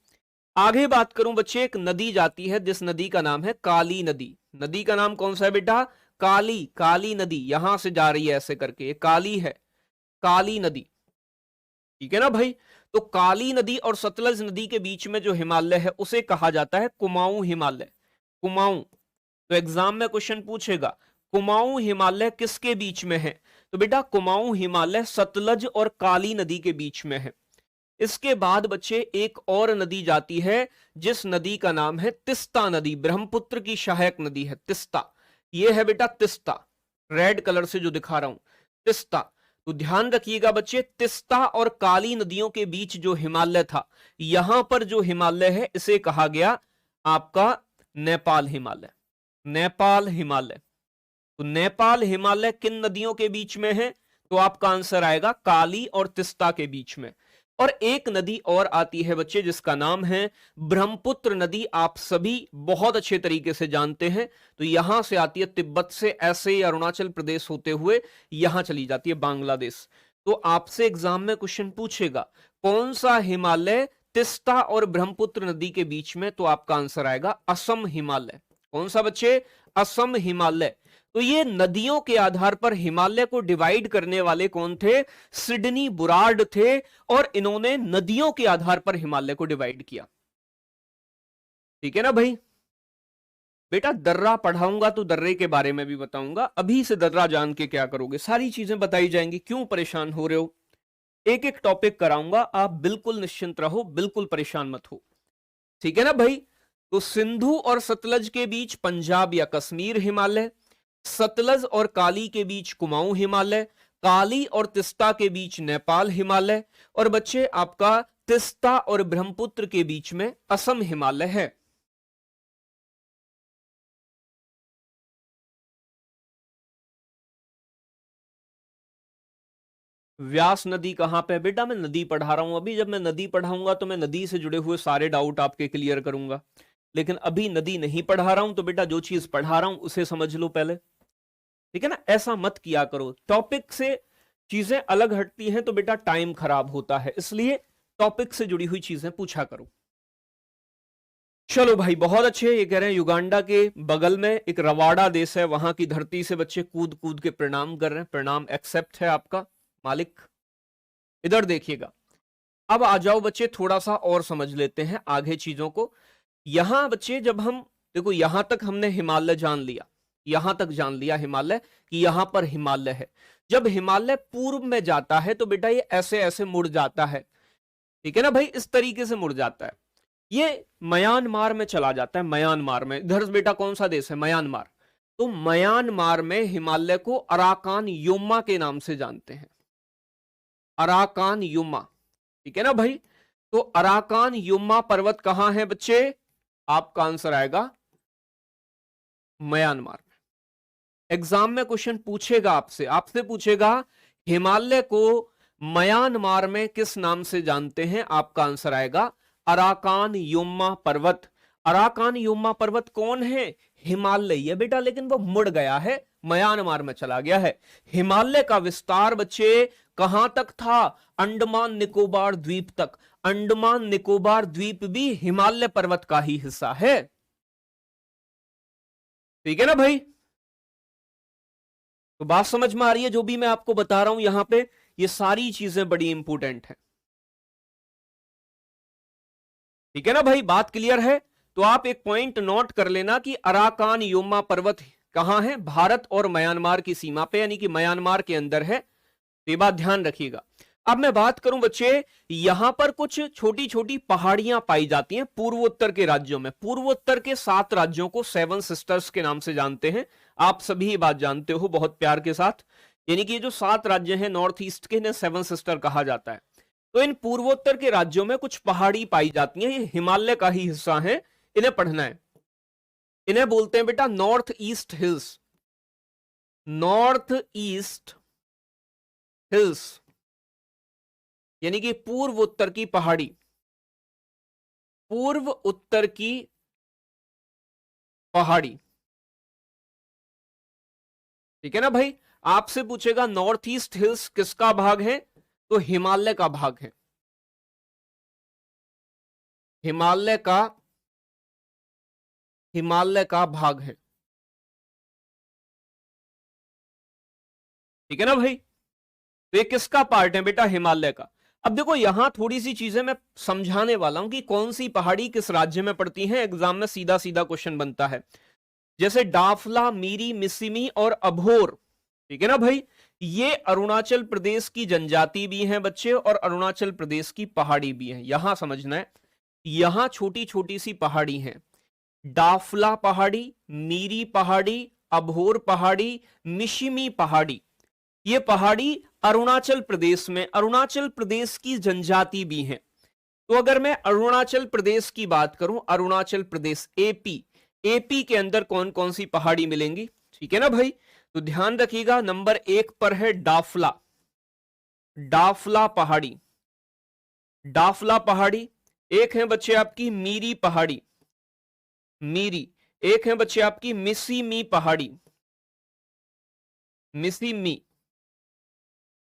आगे बात करूं बच्चे, एक नदी जाती है जिस नदी का नाम है काली नदी। नदी का नाम कौन सा है बेटा? काली, काली नदी यहां से जा रही है ऐसे करके, ये काली है, काली नदी। ठीक है ना भाई? तो काली नदी और सतलज नदी के बीच में जो हिमालय है उसे कहा जाता है कुमाऊं हिमालय। कुमाऊं। तो एग्जाम में क्वेश्चन पूछेगा कुमाऊं हिमालय किसके बीच में है? तो बेटा कुमाऊं हिमालय सतलज और काली नदी के बीच में है। इसके बाद बच्चे एक और नदी जाती है जिस नदी का नाम है तिस्ता नदी, ब्रह्मपुत्र की सहायक नदी है तिस्ता। यह है बेटा तिस्ता, रेड कलर से जो दिखा रहा हूं, तिस्ता। तो ध्यान रखिएगा बच्चे, तिस्ता और काली नदियों के बीच जो हिमालय था, यहां पर जो हिमालय है इसे कहा गया आपका नेपाल हिमालय। नेपाल हिमालय। तो नेपाल हिमालय किन नदियों के बीच में है? तो आपका आंसर आएगा काली और तिस्ता के बीच में। और एक नदी और आती है बच्चे जिसका नाम है ब्रह्मपुत्र नदी। आप सभी बहुत अच्छे तरीके से जानते हैं। तो यहां से आती है तिब्बत से, ऐसे अरुणाचल प्रदेश होते हुए यहां चली जाती है बांग्लादेश। तो आपसे एग्जाम में क्वेश्चन पूछेगा कौन सा हिमालय तिस्ता और ब्रह्मपुत्र नदी के बीच में? तो आपका आंसर आएगा असम हिमालय। कौन सा बच्चे? असम हिमालय। तो ये नदियों के आधार पर हिमालय को डिवाइड करने वाले कौन थे? सिडनी बुरार्ड थे, और इन्होंने नदियों के आधार पर हिमालय को डिवाइड किया। ठीक है ना भाई? बेटा दर्रा पढ़ाऊंगा तो दर्रे के बारे में भी बताऊंगा। अभी से दर्रा जान के क्या करोगे? सारी चीजें बताई जाएंगी, क्यों परेशान हो रहे हो? एक एक टॉपिक कराऊंगा, आप बिल्कुल निश्चिंत रहो, बिल्कुल परेशान मत हो। ठीक है ना भाई? तो सिंधु और सतलज के बीच पंजाब या कश्मीर हिमालय, सतलज और काली के बीच कुमाऊं हिमालय, काली और तिस्ता के बीच नेपाल हिमालय, और बच्चे आपका तिस्ता और ब्रह्मपुत्र के बीच में असम हिमालय है। व्यास नदी कहां पे? बेटा मैं नदी पढ़ा रहा हूं अभी, जब मैं नदी पढ़ाऊंगा तो मैं नदी से जुड़े हुए सारे डाउट आपके क्लियर करूंगा, लेकिन अभी नदी नहीं पढ़ा रहा हूं। तो बेटा जो चीज पढ़ा रहा हूं उसे समझ लो पहले। ठीक है ना? ऐसा मत किया करो, टॉपिक से चीजें अलग हटती हैं तो बेटा टाइम खराब होता है, इसलिए टॉपिक से जुड़ी हुई चीजें पूछा करो। चलो भाई बहुत अच्छे। ये कह रहे हैं युगांडा के बगल में एक रवाड़ा देश है, वहां की धरती से बच्चे कूद कूद के प्रणाम कर रहे हैं। प्रणाम एक्सेप्ट है आपका मालिक। इधर देखिएगा, अब आ जाओ बच्चे थोड़ा सा और समझ लेते हैं आगे चीजों को। यहां बच्चे जब हम देखो, यहां तक हमने हिमालय जान लिया, यहां तक जान लिया हिमालय कि यहां पर हिमालय है। जब हिमालय पूर्व में जाता है तो बेटा ये ऐसे ऐसे मुड़ जाता है। ठीक है ना भाई? इस तरीके से मुड़ जाता है, ये म्यांमार में चला जाता है। म्यांमार में, इधर बेटा कौन सा देश है? म्यांमार। तो म्यांमार में हिमालय को अराकान योमा के नाम से जानते हैं, अराकान योमा। ठीक है ना भाई? तो अराकान योमा पर्वत कहां है बच्चे? आपका आंसर आएगा म्यांमार में। एग्जाम में क्वेश्चन पूछेगा आपसे पूछेगा हिमालय को म्यांमार में किस नाम से जानते हैं? आपका आंसर आएगा अराकान योमा पर्वत। अराकान योमा पर्वत कौन है? हिमालय है बेटा, लेकिन वो मुड़ गया है, म्यांमार में चला गया है। हिमालय का विस्तार बच्चे कहां तक था? अंडमान निकोबार द्वीप तक। अंडमान निकोबार द्वीप भी हिमालय पर्वत का ही हिस्सा है। ठीक है ना भाई? तो बात समझ में आ रही है? जो भी मैं आपको बता रहा हूं यहां पे, ये सारी चीजें बड़ी इंपॉर्टेंट है। ठीक है ना भाई? बात क्लियर है? तो आप एक पॉइंट नोट कर लेना कि अराकान योमा पर्वत कहां है? भारत और म्यांमार की सीमा पे, यानी कि म्यांमार के अंदर है तो ये बात ध्यान रखिएगा। अब मैं बात करूं बच्चे, यहां पर कुछ छोटी छोटी पहाड़ियां पाई जाती हैं पूर्वोत्तर के राज्यों में। पूर्वोत्तर के 7 राज्यों को 7 सिस्टर्स के नाम से जानते हैं। आप सभी ये बात जानते हो बहुत प्यार के साथ, यानी कि ये जो 7 राज्य हैं नॉर्थ ईस्ट के, इन्हें 7 सिस्टर कहा जाता है। तो इन पूर्वोत्तर के राज्यों में कुछ पहाड़ी पाई जाती हैं, ये हिमालय का ही हिस्सा है, इन्हें पढ़ना है। इन्हें बोलते हैं बेटा north east hills. North east hills यानी कि पूर्व उत्तर की पहाड़ी, पूर्व उत्तर की पहाड़ी। ठीक है ना भाई। आपसे पूछेगा नॉर्थ ईस्ट हिल्स किसका भाग है, तो हिमालय का भाग है। हिमालय का भाग है। ठीक है ना भाई। तो ये किसका पार्ट है बेटा, हिमालय का। अब देखो यहां थोड़ी सी चीजें मैं समझाने वाला हूं कि कौन सी पहाड़ी किस राज्य में पड़ती हैं। एग्जाम में सीधा सीधा क्वेश्चन बनता है, जैसे डाफला, मीरी, मिसिमी और अभोर। ठीक है ना भाई। ये अरुणाचल प्रदेश की जनजाति भी हैं बच्चे, और अरुणाचल प्रदेश की पहाड़ी भी है। यहां समझना है, यहां छोटी छोटी सी पहाड़ी हैं। डाफला पहाड़ी, मीरी पहाड़ी, अभोर पहाड़ी, मिशिमी पहाड़ी। ये पहाड़ी अरुणाचल प्रदेश में, अरुणाचल प्रदेश की जनजाति भी है। तो अगर मैं अरुणाचल प्रदेश की बात करूं, अरुणाचल प्रदेश एपी, एपी के अंदर कौन कौन सी पहाड़ी मिलेंगी। ठीक है ना भाई। तो ध्यान रखिएगा, नंबर 1 पर है डाफला, डाफला पहाड़ी, डाफला पहाड़ी। एक है बच्चे आपकी मीरी पहाड़ी, मीरी। एक है बच्चे आपकी मिसिमी पहाड़ी, मिसिमी।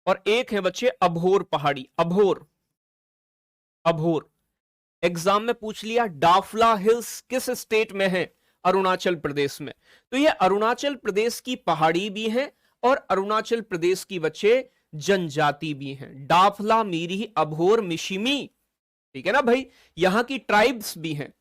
और एक है बच्चे अभोर पहाड़ी, अभोर, अभोर। एग्जाम में पूछ लिया डाफला हिल्स किस स्टेट में है, अरुणाचल प्रदेश में। तो ये अरुणाचल प्रदेश की पहाड़ी भी है और अरुणाचल प्रदेश की बच्चे जनजाति भी हैं। डाफला, मीरी, अभोर, मिशिमी। ठीक है ना भाई। यहां की ट्राइब्स भी हैं।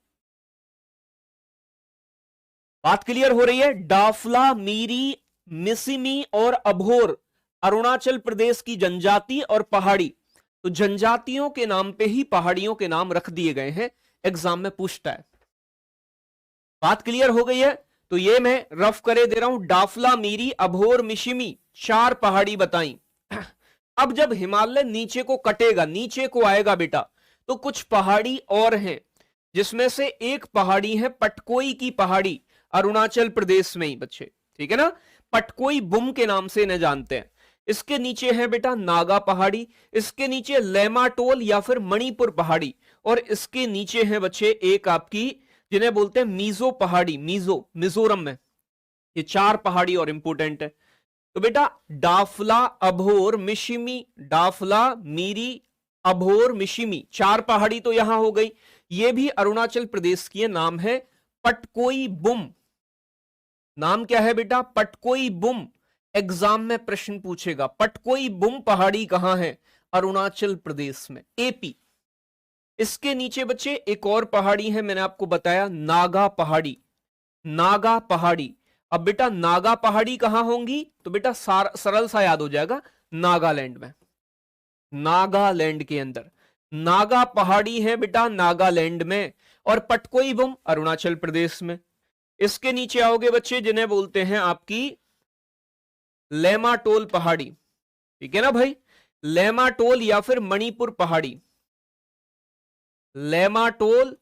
बात क्लियर हो रही है। डाफला, मीरी, मिसिमी और अभोर अरुणाचल प्रदेश की जनजाति और पहाड़ी। तो जनजातियों के नाम पे ही पहाड़ियों के नाम रख दिए गए हैं, एग्जाम में पूछता है। बात क्लियर हो गई है। तो ये मैं रफ करे दे रहा हूं, डाफला, मीरी, अभोर, मिशिमी, 4 पहाड़ी बताई। अब जब हिमालय नीचे को कटेगा, नीचे को आएगा बेटा, तो कुछ पहाड़ी और हैं, जिसमें से एक पहाड़ी है पटकोई की पहाड़ी, अरुणाचल प्रदेश में ही बच्चे। ठीक है ना। पटकोई बुम के नाम से इन्हें जानते हैं। इसके नीचे है बेटा नागा पहाड़ी, इसके नीचे लेमाटोल या फिर मणिपुर पहाड़ी, और इसके नीचे है बच्चे एक आपकी जिन्हें बोलते हैं मीजो पहाड़ी, मीजो, मिजोरम में। ये 4 पहाड़ी और इंपोर्टेंट है। तो बेटा डाफला, अभोर, मिशिमी, डाफला, मीरी, अभोर, मिशिमी, 4 पहाड़ी तो यहां हो गई। ये भी अरुणाचल प्रदेश की नाम है पटकोई बुम। नाम क्या है बेटा, पटकोई बुम। एग्जाम में प्रश्न पूछेगा पटकोई बुम पहाड़ी कहां है, अरुणाचल प्रदेश में, एपी। इसके नीचे बच्चे एक और पहाड़ी है, मैंने आपको बताया नागा पहाड़ी, नागा पहाड़ी। अब बेटा नागा पहाड़ी कहां होंगी, तो बेटा सरल सा याद हो जाएगा, नागालैंड में, नागालैंड के अंदर नागा पहाड़ी है बेटा, नागालैंड में। और पटकोई बुम अरुणाचल प्रदेश में। इसके नीचे आओगे बच्चे जिन्हें बोलते हैं आपकी लेमाटोल पहाड़ी। ठीक है ना भाई। लेमाटोल या फिर मणिपुर पहाड़ी, लेमाटोल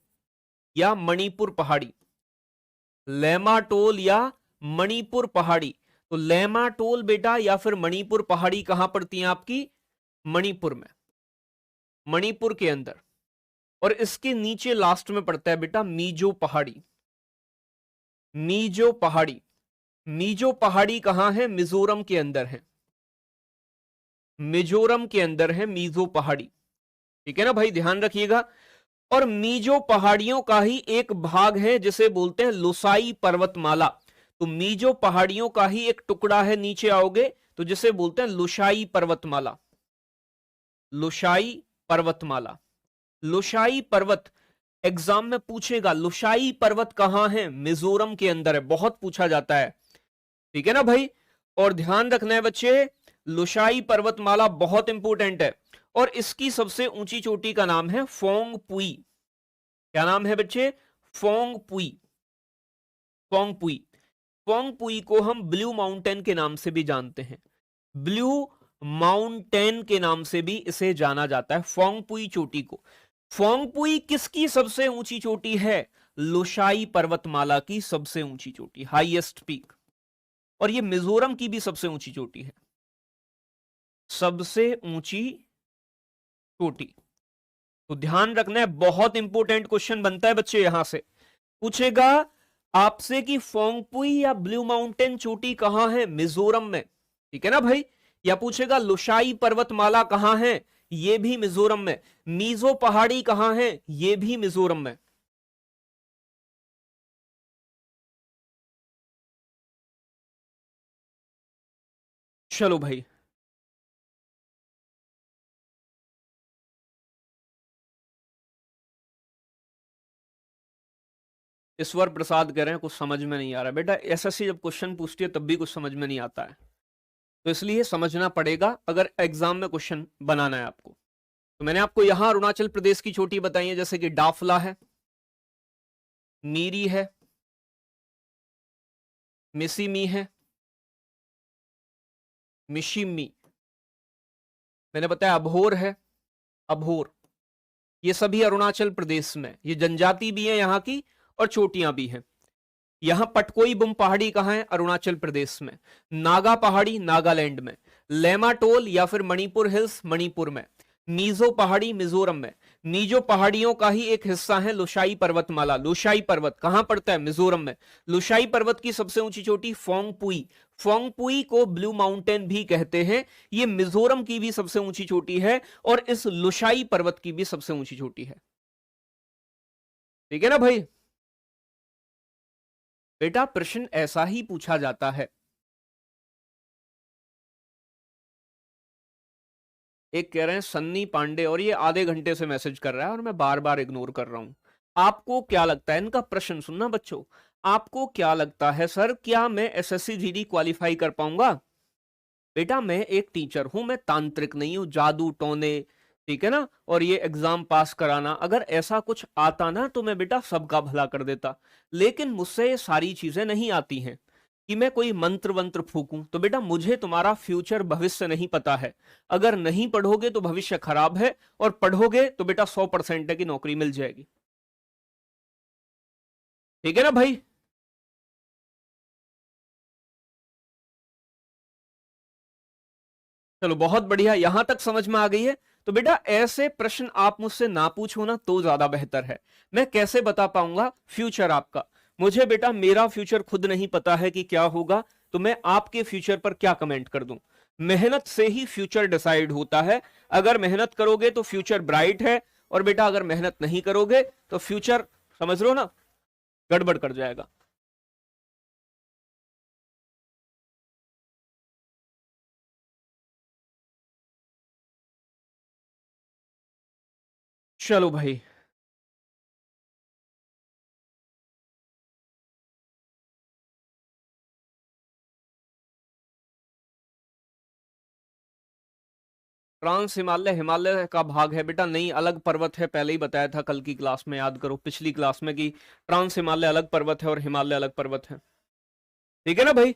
या मणिपुर पहाड़ी, लेमाटोल या मणिपुर पहाड़ी। तो लेमाटोल बेटा या फिर मणिपुर पहाड़ी कहां पड़ती है आपकी, मणिपुर में, मणिपुर के अंदर। और इसके नीचे लास्ट में पड़ता है बेटा मीजो पहाड़ी, मीजो पहाड़ी। मीजो पहाड़ी कहां है, मिजोरम के अंदर है, मिजोरम के अंदर है मीजो पहाड़ी। ठीक है ना भाई, ध्यान रखिएगा। और मीजो पहाड़ियों का ही एक भाग है जिसे बोलते हैं लुसाई पर्वतमाला। तो मीजो पहाड़ियों का ही एक टुकड़ा है, नीचे आओगे तो जिसे बोलते हैं लुसाई पर्वतमाला, लुसाई पर्वतमाला। लुसाई पर्वत एग्जाम में पूछेगा, लुसाई पर्वत कहां है, मिजोरम के अंदर है, बहुत पूछा जाता है। ठीक है ना भाई। और ध्यान रखना है बच्चे, लुशाई पर्वतमाला बहुत इंपॉर्टेंट है और इसकी सबसे ऊंची चोटी का नाम है फोंग पुई। क्या नाम है बच्चे? फोंग पुई। फोंग पुई। फोंग पुई को हम ब्लू माउंटेन के नाम से भी जानते हैं। ब्लू माउंटेन के नाम से भी इसे जाना जाता है, फोंग पुई चोटी को। फोंग पुई किसकी सबसे ऊंची चोटी है? लुशाई पर्वतमाला की सबसे ऊंची चोटी, हाईएस्ट पीक। और ये मिजोरम की भी सबसे ऊंची चोटी है, सबसे ऊंची चोटी। तो ध्यान रखना है, बहुत इंपॉर्टेंट क्वेश्चन बनता है बच्चे। यहां से पूछेगा आपसे कि फोंगपुई या ब्लू माउंटेन चोटी कहां है? मिजोरम में, ठीक है ना भाई। या पूछेगा लुशाई पर्वतमाला कहां है? ये भी मिजोरम में। मीजो पहाड़ी कहां है? ये भी मिजोरम में। चलो भाई, ईश्वर प्रसाद कह रहे हैं कुछ समझ में नहीं आ रहा। बेटा एसएससी जब क्वेश्चन पूछती है तब भी कुछ समझ में नहीं आता है, तो इसलिए समझना पड़ेगा अगर एग्जाम में क्वेश्चन बनाना है आपको। तो मैंने आपको यहां अरुणाचल प्रदेश की चोटी बताई है, जैसे कि डाफला है, मीरी है, मिसिमी है, मिशिमी, मैंने बताया अभोर है, अभोर। ये सभी अरुणाचल प्रदेश में, ये जनजाति भी है यहाँ की और चोटियां भी हैं। यहां पटकोई बुम पहाड़ी कहां है? अरुणाचल प्रदेश में। नागा पहाड़ी नागालैंड में। लेमाटोल या फिर मणिपुर हिल्स मणिपुर में। मीजो पहाड़ी मिजोरम में। मीजो पहाड़ियों का ही एक हिस्सा है लुशाई पर्वतमाला। लुशाई पर्वत कहां पड़ता है? मिजोरम में। लुशाई पर्वत की सबसे ऊंची चोटी फोंगपुई। फोंगपुई को ब्लू माउंटेन भी कहते हैं। ये मिजोरम की भी सबसे ऊंची चोटी है और इस लुशाई पर्वत की भी सबसे ऊंची चोटी है। ठीक है ना भाई। बेटा प्रश्न ऐसा ही पूछा जाता है। एक कह रहे हैं सन्नी पांडे, और ये आधे घंटे से मैसेज कर रहा है और मैं बार बार इग्नोर कर रहा हूं। आपको क्या लगता है, इनका प्रश्न सुनना बच्चों, आपको क्या लगता है सर क्या मैं एसएससी जीडी क्वालिफाई कर पाऊंगा? बेटा मैं एक टीचर हूं, मैं तांत्रिक नहीं हूं, जादू टोने, ठीक है ना, और ये एग्जाम पास कराना। अगर ऐसा कुछ आता ना तो मैं बेटा सबका भला कर देता, लेकिन मुझसे ये सारी चीजें नहीं आती हैं कि मैं कोई मंत्र वंत्र फूकूं। तो बेटा मुझे तुम्हारा फ्यूचर भविष्य नहीं पता है। अगर नहीं पढ़ोगे तो भविष्य खराब है, और पढ़ोगे तो बेटा 100% है कि नौकरी मिल जाएगी। ठीक है ना भाई। चलो बहुत बढ़िया, यहां तक समझ में आ गई है। तो बेटा ऐसे प्रश्न आप मुझसे ना पूछो ना तो ज्यादा बेहतर है। मैं कैसे बता पाऊंगा फ्यूचर आपका? मुझे बेटा मेरा फ्यूचर खुद नहीं पता है कि क्या होगा, तो मैं आपके फ्यूचर पर क्या कमेंट कर दूं? मेहनत से ही फ्यूचर डिसाइड होता है। अगर मेहनत करोगे तो फ्यूचर ब्राइट है, और बेटा अगर मेहनत नहीं करोगे तो फ्यूचर, समझ लो ना, गड़बड़ कर जाएगा। चलो भाई, ट्रांस हिमालय हिमालय का भाग है बेटा, नहीं अलग पर्वत है। पहले ही बताया था कल की क्लास में, याद करो पिछली क्लास में, कि ट्रांस हिमालय अलग पर्वत है और हिमालय अलग पर्वत है। ठीक है ना भाई।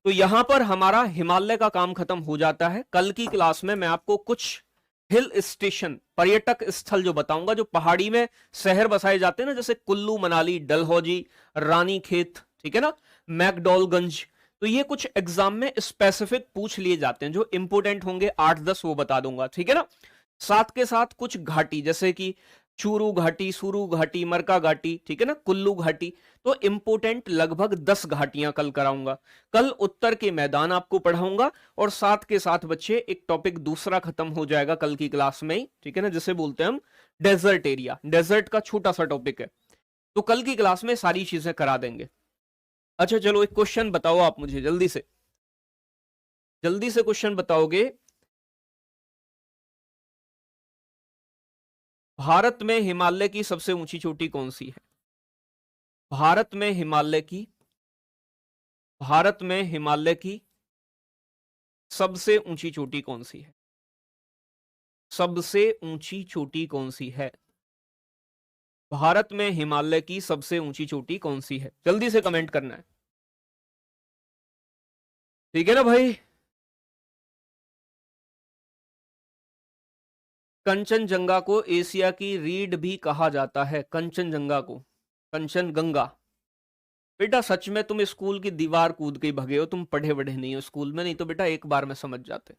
तो यहां पर हमारा हिमालय का काम खत्म हो जाता है। कल की क्लास में मैं आपको कुछ हिल स्टेशन, पर्यटक स्थल जो बताऊंगा, जो पहाड़ी में शहर बसाए जाते हैं ना, जैसे कुल्लू मनाली, डलहौजी, रानी खेत, ठीक है ना, मैकडॉलगंज। तो ये कुछ एग्जाम में स्पेसिफिक पूछ लिए जाते हैं, जो इंपोर्टेंट होंगे 8-10 वो बता दूंगा, ठीक है ना। साथ के साथ कुछ घाटी, जैसे कि चूरू घाटी, सुरू घाटी, मरका घाटी, ठीक है ना, कुल्लू घाटी। तो इंपोर्टेंट लगभग 10 घाटियां कल कराऊंगा। कल उत्तर के मैदान आपको पढ़ाऊंगा, और साथ के साथ बच्चे एक टॉपिक दूसरा खत्म हो जाएगा कल की क्लास में ही, ठीक है ना, जिसे बोलते हैं हम डेजर्ट एरिया। डेजर्ट का छोटा सा टॉपिक है, तो कल की क्लास में सारी चीजें करा देंगे। अच्छा चलो एक क्वेश्चन बताओ आप मुझे, जल्दी से, जल्दी से क्वेश्चन बताओगे। भारत में हिमालय की सबसे ऊंची चोटी कौन सी है? भारत में हिमालय की, भारत में हिमालय की सबसे ऊंची चोटी कौन सी है? सबसे ऊंची चोटी कौन सी है? भारत में हिमालय की सबसे ऊंची चोटी कौन सी है? जल्दी से कमेंट करना है, ठीक है ना भाई? कंचनजंगा को एशिया की रीढ़ भी कहा जाता है। कंचनजंगा को कंचनगंगा। बेटा सच में तुम स्कूल की दीवार कूद के ही भगे हो, तुम पढ़े बढ़े नहीं हो स्कूल में, नहीं तो बेटा एक बार में समझ जाते।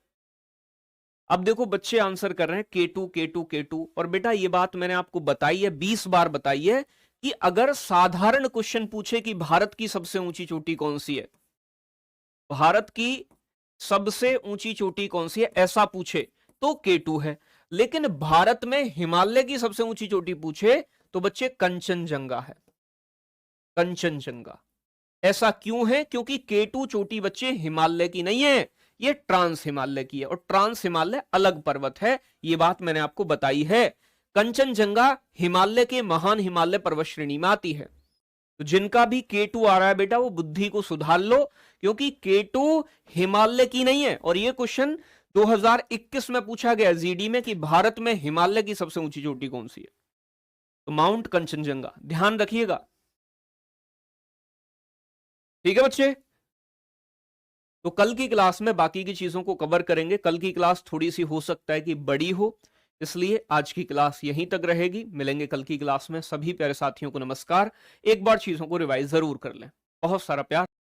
अब देखो बच्चे आंसर कर रहे हैं K2 K2 K2, और बेटा ये बात मैंने आपको बताई है, 20 बार बताई है कि अगर साधारण क्वेश्चन पूछे कि भारत की सबसे ऊंची चोटी कौन सी है, भारत की सबसे ऊंची चोटी कौन सी है, ऐसा पूछे तो K2 है। लेकिन भारत में हिमालय की सबसे ऊंची चोटी पूछे तो बच्चे कंचनजंगा है, कंचनजंगा। ऐसा क्यों है? क्योंकि K2 चोटी बच्चे हिमालय की नहीं है, ये ट्रांस हिमालय की है, और ट्रांस हिमालय अलग पर्वत है, ये बात मैंने आपको बताई है। कंचनजंगा हिमालय के महान हिमालय पर्वत श्रेणी में आती है। तो जिनका भी K2 आ रहा है बेटा वो बुद्धि को सुधार लो, क्योंकि K2 हिमालय की नहीं है। और ये क्वेश्चन 2021 में पूछा गया जीडी में कि भारत में हिमालय की सबसे ऊंची चोटी कौन सी है, तो माउंट कंचनजंगा, ध्यान रखिएगा, ठीक है बच्चे? तो कल की क्लास में बाकी की चीजों को कवर करेंगे। कल की क्लास थोड़ी सी हो सकता है कि बड़ी हो, इसलिए आज की क्लास यहीं तक रहेगी। मिलेंगे कल की क्लास में। सभी प्यारे साथियों को नमस्कार। एक बार चीजों को रिवाइज जरूर कर लें। बहुत सारा प्यार।